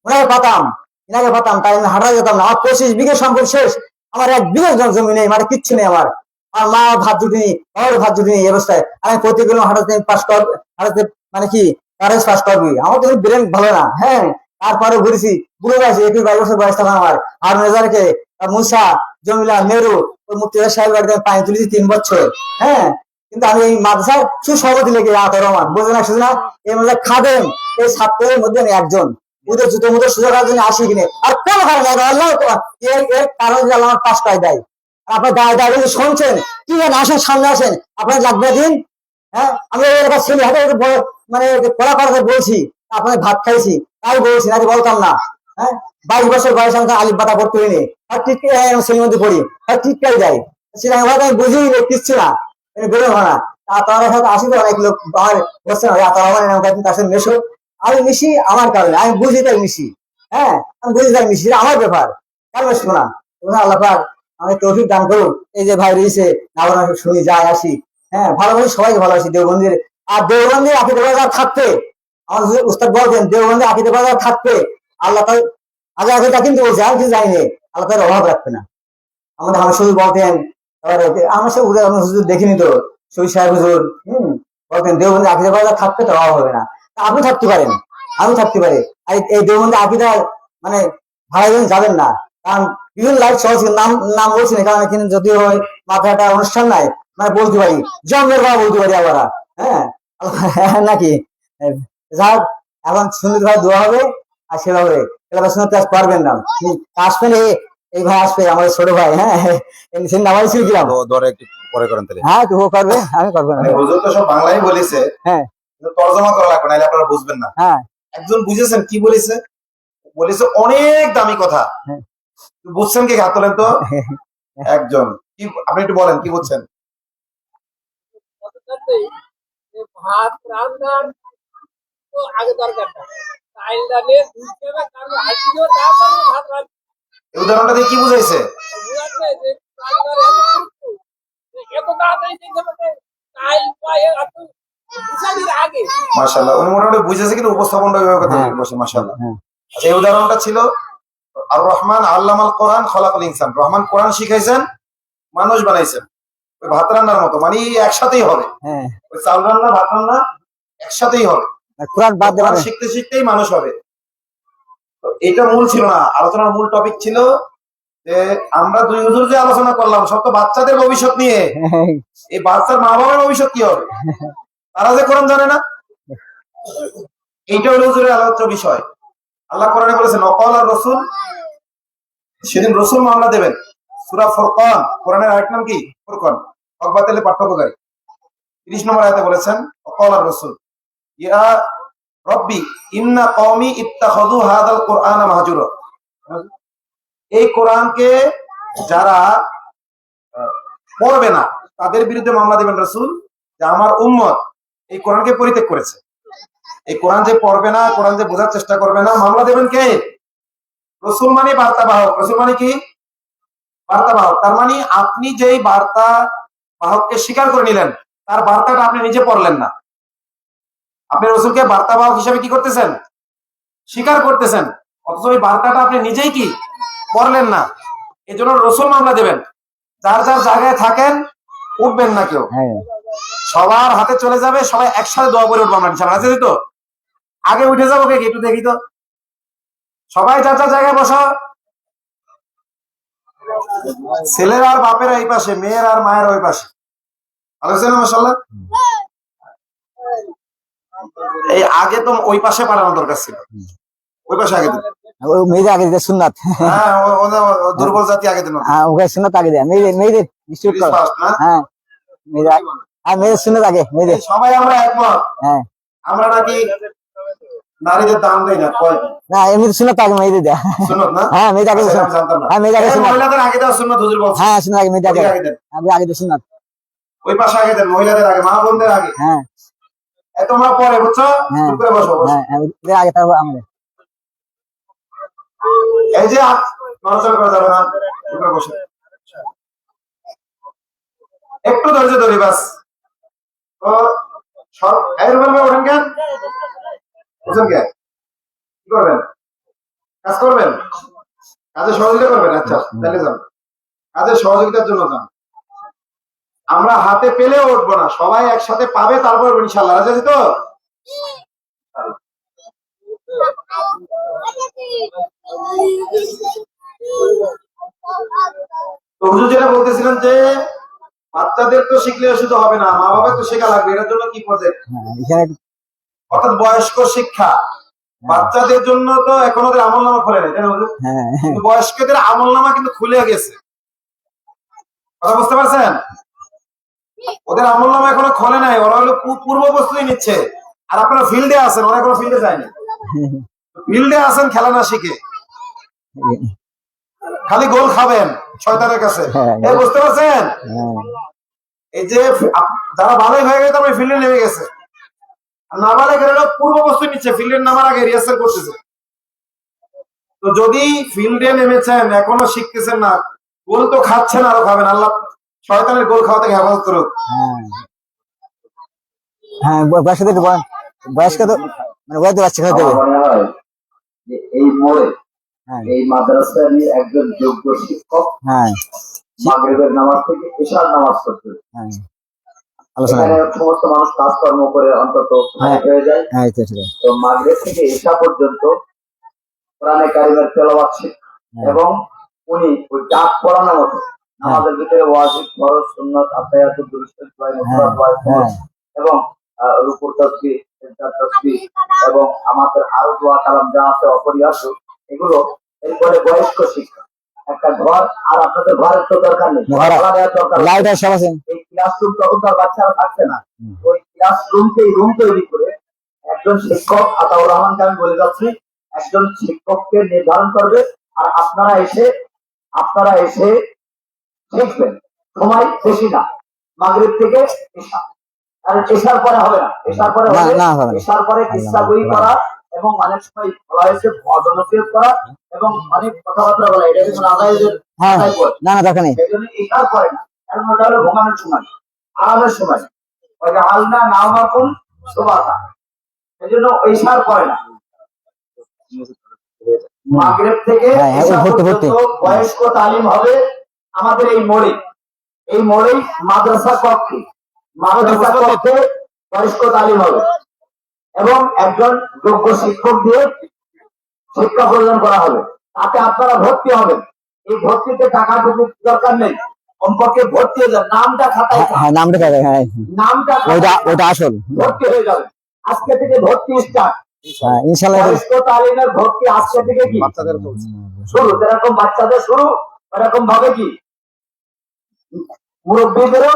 ওনাকে পাতাম, এনাকে পাতাম, তাই আমি হাঁটা যেতাম না। আমার 25 বিঘা সম্পদ শেষ, আমার 1 বিঘা জমি নেই, মানে কিচ্ছু নেই আমার। আমার মা ভাত জুটি নেই, আমার ভাত জুটি নেই, এই অবস্থায় আমি প্রতিদিন হাঁটাতে পাস কর, হাঁটাতে মানে কি কারেজ পাস করবি, আমার তো ব্রেন ভালো না। হ্যাঁ, তারপরে ঘুরেছি, বুড়ো বয়সে 21-22 বছর বয়স তখন আমার। আর মেজারকে মুসা, জমিলা, মেরু, মুক্তিজা সাহেব বাড়িতে পানি তুলেছি 3 বছর। হ্যাঁ, কিন্তু আমি এই মাদ্রাসার সুসভাপতি লেগে আতর রহমান, বুঝে না শুধু না, এই মধ্যে খাদেম, এই ছাত্রের মধ্যে আমি একজন। ওদের জুতো মতো সুযোগ জন্য আসি কিনে, আর কোন কারণে আল্লাহ এর কারণ যে আল্লাহ পাশ করে দেয়। আপনার দায় দাঁড়িয়ে শুনছেন, কি আসেন, সামনে আসেন, আপনার লাগবে দিন। হ্যাঁ, আমি এলাকার ছেলে হাতে মানে পড়া করাতে বলছি, আপনার ভাত খাইছি, তাই বলছি, নাকি বলতাম না। হ্যাঁ, 22 বছর বয়সে আমি আলিফ বাতা পড়তে হইনি, আর ঠিক ছেলের মধ্যে পড়ি, আর ঠিকটাই যাই, সেটা আমি বুঝি কিচ্ছু না, বেরো না। তার সাথে আসি তো অনেক লোক আমার বসছে না, তার সাথে মেশো, আমি মিশি আমার কারণে, আমি বুঝি তাই মিশি। হ্যাঁ, আমি বুঝি তাই মিশি, আমার ব্যাপার, কার মেশবো না। আল্লাহ পাক আমি তৌফিক দান করুন। এই যে ভাই রয়েছে, আবার শুনি, যাই আসি। হ্যাঁ, ভালোবাসি, সবাইকে ভালোবাসি দেওবন্দির। আর দেওবন্দির আকিদা বাজার থাকতে, আমার উস্তাদ বলতেন দেওবন্দির আকিদা বাজার থাকতে আল্লাহ তাই আগে আগেটা কিন্তু বলছে, আর কিছু যায়নি, আল্লাহ তার অভাব রাখবে না। আমার শুধু বলতেন, আমার সে হুজুর দেখিনি তো, শহীদ সাহেব হুজুর, বলতেন দেওবন্দি আকিদা বাজার থাকতে তো অভাব হবে না। আপনি থাকতে পারেন, আমি থাকতে পারি, আর এই দেওবন্দি আকিদা মানে ভাড়া যাবেন না, কারণ বিভিন্ন লাইফ সহজ নাম বলছি না, কারণ এখানে যদি হয় মাথায় একটা অনুষ্ঠান নাই, মানে বলতে পারি, জন্মের বা বলতে পারি আবার। হ্যাঁ, নাকি যাক, এখন সুন্দর ভাই দোয়া হবে, আর সেভাবে শুনতে পারবেন না, আসবেন এই ভাই আসবে, আমাদের ছোট ভাই। হ্যাঁ, সেদিন নামাজ ছিল কিরাম, পরে করেন তাহলে। হ্যাঁ তুই করবে, আমি করবো না। হুজুর তো সব বাংলাই বলেছে, হ্যাঁ, তর্জমা করা লাগবে, নাহলে আপনারা বুঝবেন না। হ্যাঁ, একজন বুঝেছেন কি বলেছে, বলেছে অনেক দামি কথা, বুঝছেন কি? হাত তোলেন তো একজন, কি আপনি একটু বলেন কি বুঝছেন? ভাত রান্নার তো আগে দরকার না, চাইল ডালে দুধ দেবে, কারণ হাসিও তারপরে ভাত রান্না। এই উদাহরণটা দিয়ে কি বুঝাইছে? বুঝাচ্ছে যে রান্নার এত তাড়াতাড়ি দিতে হবে, চাইল পায়ে এত বুঝানির আগে। মাশাআল্লাহ, উনি মোটামুটি বুঝেছে, কিন্তু উপস্থাপনটা ওইভাবে করতে বসে। মাশাআল্লাহ। এই উদাহরণটা ছিল আর রহমান আল্লামাল কোরআন খলাকাল ইনসান, রহমান কোরআন শিখাইছেন, মানুষ বানাইছেন। ওই ভাত রান্নার মতো, মানে একসাথেই হবে, ওই চাল রান্না ভাত রান্না একসাথেই হবে, কোরআন বাদ দেবেন, শিখতে শিখতেই মানুষ হবে। তো এটা মূল ছিল না, আলোচনার মূল টপিক ছিল যে আমরা দুই হুজুর যে আলোচনা করলাম সব তো বাচ্চাদের ভবিষ্যৎ নিয়ে। এই বাচ্চার মা বাবার ভবিষ্যৎ কি হবে, তারা যে কোরআন জানে না, এইটা হলো হুজুরের আলোচ্য বিষয়। আল্লাহ কোরআনে বলেছেন ওয়াকাল আর রাসূল, সেদিন রসুল মামলা দেবেন। সূরা ফুরকান, কোরআনের আরেক নাম কি? ফুরকান, হক বাতিলের পার্থক্যকারী। 30 নম্বর আয়াতে বলেছেন ওয়াকাল আর রাসূল ইয়া রব্বি ইন্না কওমি ইত্তাখাযু হাযাল কুরআনা মাহজুরা। এই কোরআনকে যারা পড়বে না তাদের বিরুদ্ধে মামলা দেবেন রাসূল, যে আমার উম্মত এই কোরআনকে পরিত্যাগ করেছে। এই কোরআন যে পড়বে না, কোরআন যে বোঝার চেষ্টা করবে না, মামলা দেবেন কে? রসুল মানে বার্তাবাহক। রসুল মানে কি? বার্তাবাহক। তার মানে আপনি যেই বার্তা বাহককে স্বীকার করে নিলেন, তার বার্তাটা আপনি নিজে পড়লেন না। আপনি রসুলকে বার্তাবাহক হিসেবে কি করতেছেন? স্বীকার করতেছেন, অথচ ওই বার্তাটা আপনি নিজেই কি পড়লেন না। এই জন্য রসুল মামলা দেবেন। যার যার জায়গায় থাকেন, উঠবেন না কেউ, হ্যাঁ সবার হাতে চলে যাবে, সবাই একসাথে দোয়া করে উঠবো আমরা ইনশাআল্লাহ। আছে তো? আগে উঠে যাবো কে? একটু দেখি তো, সবাই যার যার জায়গায় বসো। ছেলের আর বাপের এই পাশে, মেয়ের আর মায়ের ওই পাশে। আলোচনা মাশাআল্লাহ। এই আগে তো ওই পাশে পাঠানোর দরকার ছিল, ওই পাশে আগে দিন। ওই মেয়েদের আগে দিতে সুন্নাত। হ্যাঁ, ও দুর্বল জাতি আগে দিন। হ্যাঁ ওকে সুন্নাত আগে দেয়, মেয়েদের নিশ্চিত করো। হ্যাঁ মেয়েদের হ্যাঁ মেয়েদের সুন্নাত আগে, মেয়েদের। সবাই আমরা একমত, হ্যাঁ আমরা নাকি নারীদের দাম দেই না, কয় কি? না এমনি সুন্নাত আগে মেয়েদের দেয়। সুন্নত না? হ্যাঁ মেয়েদের আগে আচ্ছা, সুন্নাত। আমি জানতাম না। হ্যাঁ মেয়েদের আগে এই সুন্নাত। মহিলাদের আগে দেওয়া সুন্নত হুজুর বলছে। হ্যাঁ সুন্নাত আগে, মেয়েদের আগে। আগে দেন, আগে তো সুন্নাত। ওই পাশে আগে দেন, মহিলাদের আগে, মা বোনদের আগে। হ্যাঁ তোমরা পরে, বুঝছো? হ্যাঁ চুপ করে বসো, বসো। হ্যাঁ ওদের আগে, তারপর আমাদের। এই যে নড়াচড়া করা যাবে না, চুপ করে বসো। একটু ধৈর্য ধরি বাস। তো এই রুবেল ভাই ওঠেন কেন? বুঝছেন কে? কি করবেন? কাজ করবেন? কাজে সহযোগিতা করবেন? আচ্ছা তাহলে যান, কাজে সহযোগিতার জন্য যান। আমরা হাতে পেলেও উঠবো না, সবাই একসাথে পাবে, তারপর ইনশাআল্লাহ। রাজি আছি তো? তো হুজুর যেটা বলতেছিলেন যে বাচ্চাদের তো শিখলে শুধু হবে না, মা বাবা তো শেখা লাগবে। এটার জন্য কি প্রজেক্ট? হ্যাঁ এখানে অর্থাৎ বয়স্ক শিক্ষা। বাচ্চাদের জন্য তো এখন ওদের আমল নামা খোলে নাই, তাই না হুজুর? হ্যাঁ কিন্তু বয়স্কদের আমল নামা কিন্তু খুলে গেছে। কথা বুঝতে পারছেন? ওদের আমল নামা এখনো খোলে নাই, ওরা হলো পূর্ব প্রস্তুতি নিচ্ছে। আর আপনারা ফিল্ডে আছেন, ওরা এখনো ফিল্ডে যায়নি। ফিল্ডে আছেন খেলা না শিখে, খালি গোল খাবেন শয়তানের কাছে। এই বুঝতে পারছেন? এই যে যারা ভালোই হয়ে গেছে, তারপরে ফিল্ডে নেমে গেছে। নাবালেগেরা পূর্ব প্রস্তুতি নিচ্ছে, ফিল্ডে নামার আগে রিহার্সাল করতেছে। তো যদি ফিল্ডে নেমেছেন এখনো শিখতেছেন না, গোল তো খাচ্ছেন, আরো খাবেন। আল্লাহ শয়তানের গোল খাওয়া থেকে হেফাজত করুক। হ্যাঁ বয়স্কদের বয়স্ক তো মানে ওদের বাচ্চা খেতে হবে। মনে হয় যে এই মোড়ে হ্যাঁ এই মাদ্রাসার একজন যোগ্য শিক্ষক হ্যাঁ মাগরিবের নামাজ থেকে ইশার নামাজ করতে, হ্যাঁ আলোচনা এখানে সমস্ত মানুষ কাজকর্ম করে অন্তত হ্যাঁ হয়ে যায়। হ্যাঁ এই তো ঠিক আছে। তো মাগরিব থেকে ইশা পর্যন্ত কোরআনে কারিমের তেলাওয়াত শিক্ষা, এবং উনি ওই ডাক পড়ানোর মতো আমাদের ভিতরে ওয়াজিব, ফরজ, সুন্নাত, আতায়াতুদ, দুরূদ, দোয়া, নফল, দোয়া এবং রুকুর তাসবিহ, সিজদার তাসবিহ এবং আমাদের আরো দোয়া কালাম যা আছে অপরিহার্য, এগুলো। এরপরে বয়স্ক শিক্ষা, একটা ঘর, আর আপনাদের ঘরের তো দরকার নেই, লাইট আর সব আছে। এই ক্লাসরুম তখন তার বাচ্চারা থাকছে না, ওই ক্লাসরুমকে রুম তৈরি করে একজন শিক্ষক, আতাউর রহমানকে আমি বলে যাচ্ছি, একজন শিক্ষককে নির্ধারণ করবে, আর আপনারা এসে শিখবেন। সময় বেশি না, মাগরিব থেকে ইশা। আর এশার পরে হবে না, এশার পরে হবে এশার পরে কিসসা বই করা, এবং অনেক সময় বলা হয়েছে অজনসিয়ত করা এবং অনেক কথাবার্তা বলা। এটা কিন্তু আদায়ের না না দরকার নেই। এই জন্য এশার পরে না, কারণ ওটা হলো ঘুমানোর সময়, আরামের সময়। ওই যে হালনা নাও মাকুন সুবাতা, এই জন্য এশার পরে না। মাগরিব থেকে ইশা পর্যন্ত বয়স্ক তালিম হবে আমাদের এই মোড়ে। এই মোড়েই মাদ্রাসা কক্ষে বয়স্ক তালিম হবে, এবং একজন যোগ্য শিক্ষক দিয়ে শিক্ষা প্রদান করা হবে। তাতে আপনারা ভর্তি হবেন। এই ভর্তিতে টাকা দরকার নেই, কমপক্ষে ভর্তি হয়ে যাবে, নামটা খাতায়, নামটা নামটা ওইটা আসল ভর্তি হয়ে যাবে। আজকে থেকে ভর্তি স্টার্ট। হ্যাঁ ইনশাল্লাহ বয়স্ক তালিমের ভর্তি আজকে থেকে কি বাচ্চাদের চলছে। শুরু, যেরকম বাচ্চাদের শুরু ওরকম ভাবে কি মুরব্বীদেরও,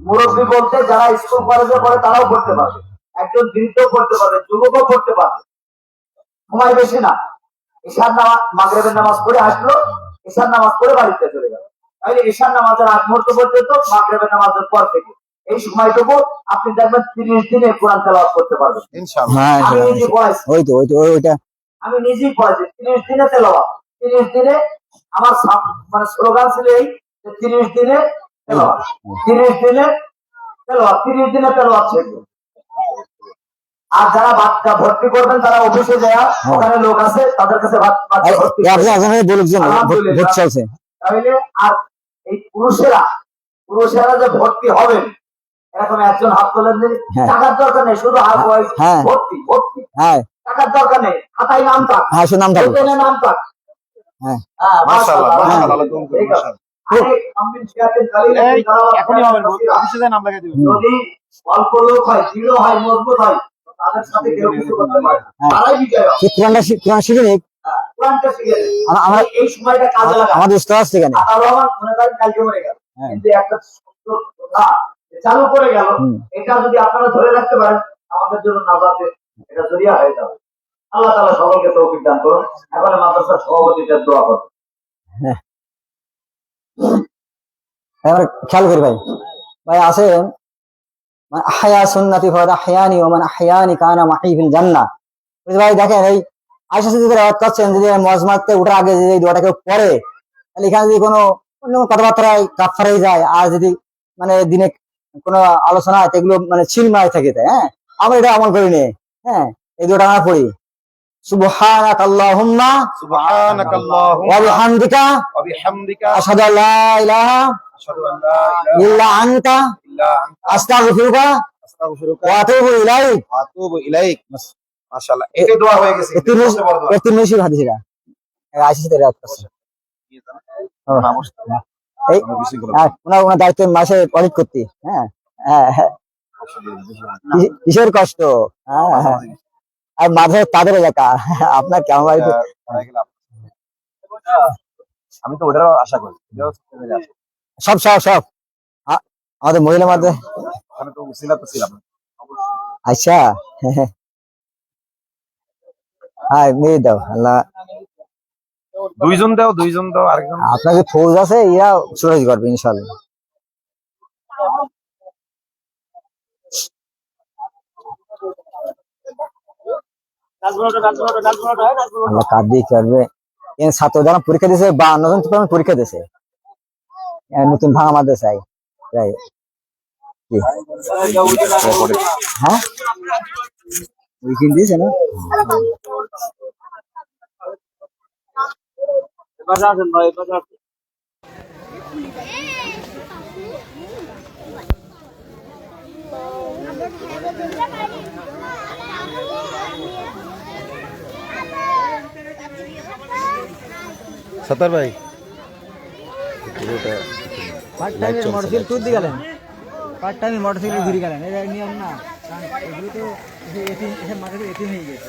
মুরব্বী বলতে যারা স্কুল কলেজে পড়ে তারাও করতে পারবে, একজন বৃদ্ধ করতে পারবে, যুবকও করতে পারবে। সময় বেশি না, ঈশার নামাজ মাগরিবের নামাজ পড়ে আসলো, ঈশার নামাজ পড়ে বাড়িতে চলে গেল। তাহলে ঈশার নামাজের আগ মুহূর্ত পর্যন্ত মাগরিবের নামাজের পর থেকে এই সময়টুকু আপনি দেখবেন 30 দিনে কোরআন তেলাওয়াত করতে পারবেন ইনশাআল্লাহ। হ্যাঁ আমি নিজে পড়াইছি, ওই তো ওইটা আমি নিজেই পড়াইছি 30 দিনে তেলাওয়াত। 30 দিনে আমার মানে স্লোগান ছিল এই যে 30 দিনে তেলাওয়াত, 30 দিনে তেলাওয়াত, 30 দিনে তেলাওয়াত শিখবে। আর যারা বাচ্চা ভর্তি করবেন তারা অফিসে যায়, ওখানে লোক আছে তাদের কাছে বাচ্চা ভর্তি করবেন। আপনাকে বলুক যে আলহামদুলিল্লাহ। ভোট চলছে। তাহলে আর এই পুরুষেরা যে ভর্তি হবেন এরকম একজন হাত তোলেন দিন, হ্যাঁ। টাকার দরকার নেই, শুধু হাত বয়স হ্যাঁ। ভর্তি ভর্তি, হ্যাঁ টাকার দরকার নেই, খাতায় নাম থাক, হ্যাঁ শুধু নাম থাকবে। বেতনে নাম থাক। হ্যাঁ হ্যাঁ, মাশাআল্লাহ, মাশাআল্লাহ। মাশাআল্লাহ, আল্লাহ কবুল করুন, ঠিক আছে। মাশাআল্লাহ। আরে আমিন সিয়াতের কালিমা এই, দাওয়াত এখনই হবেন, কাসীরা। অফিসে যায় নাম লাগাই দিবেন। যদি অল্প লোক হয়, দৃঢ় হয়, মজবুত হয়, তাদের সাথে কেউ কিছু করতে পারে না। হ্যাঁ। তারাই বিজয় হবে। কোরআন শিখে নিক। হ্যাঁ, কোরআনটা শিখে নিন। আমরা এই সময়টা কাজে লাগান। আমাদের উস্তাদ আছে এখানে। আতাউর রহমান মনে করেন কালকে মরে গেল, হ্যাঁ। কিন্তু একটা সুন্দর কথা চালু করে গেল, এটা যদি আপনারা ধরে রাখতে পারেন আমাদের জন্য নাজাতের এটা জরিয়া হয়ে যাবে। আল্লাহ তাআলা সকলকে তৌফিক দান করুন। এখন মাদ্রাসার সভাপতিদের দোয়া করুন। এবার খেয়াল করি ভাই, ভাই আছে মান আহয়া সুন্নতি ফাদ আহয়ানি ওয়া মান আহয়ানি কানা মাই ফিল জান্নাহ। ভাই দেখেন এই আয়েশা সিদ্দিকার রাওয়াত করছেন যদি মজমাতে ওঠার আগে যদি এই দোয়াটা কেউ পড়ে তাহলে এখানে যদি কোনো অন্য কথাবার্তায় কাফার হয়ে যায়, আর যদি মানে দিনে কোনো আলোচনা হয় এগুলো মানে ছিলমাই থাকে তাই। হ্যাঁ আমরা এটা আমল করি নে। হ্যাঁ এই দোয়াটা আমরা পড়ি, সুবহানাক আল্লাহুম্মা সুবহানাকাল্লাহুম্মা ওয়া বিহামদিকা ওয়া বিহামদিকা আশহাদু আল্লা ইলাহা আশহাদু আন লা ইলাহা ইল্লা আনতা ইল্লা আনতা আস্তাগফিরুকা আস্তাগফিরুকা ওয়া আতুবু ইলাইক। ওয়া আতুবু ইলাইক। মাশাআল্লাহ, এটা দোয়া হয়ে গেছে। এর তিন মিনিট হাদিস এটা আয়েশা সিদ্দিকার রাওয়াত করছে। এই ওনার দায়িত্ব মাসে অডিট করতে। হ্যাঁ হ্যাঁ কিসের কষ্ট। হ্যাঁ হ্যাঁ আর মাঝে তাদের এলাকা আপনার কেমন বাড়িতে আমি তো ওটারও আশা করি। সব সব সব আমাদের মহিলা মাঝে। ওখানে তো উসিলা তো ছিলাম। আচ্ছা হ্যাঁ মেয়ে দাও আল্লাহ দুইজন দাও আরেকজন। আপনার যে ফৌজ আছে ইয়া সুরাজ করবে ইনশাল্লাহ। আল্লাহ কাঁদ দিয়ে করবে। ছাত্র যারা পরীক্ষা দিয়েছে 52 জন তো পরীক্ষা দিয়েছে নতুন ভাঙা মাদ্রাসায় প্রায়। কি হ্যাঁ ওইখান দিয়েছে না। সত্তর ভাই মোটরসাইকেল তুই দিয়ে গেলেন, পার্ট টাইম মোটরসাইকেল ঘুরে গেলেন, এটা নিয়ম না। এগুলো তো মাঠে এটি হয়ে গেছে।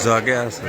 জাগে আছে।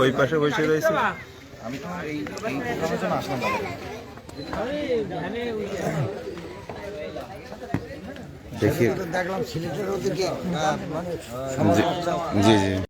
ওই পাশে বসে রয়েছে। দেখি, দেখলাম সিলেটের ওদিকে জি জি।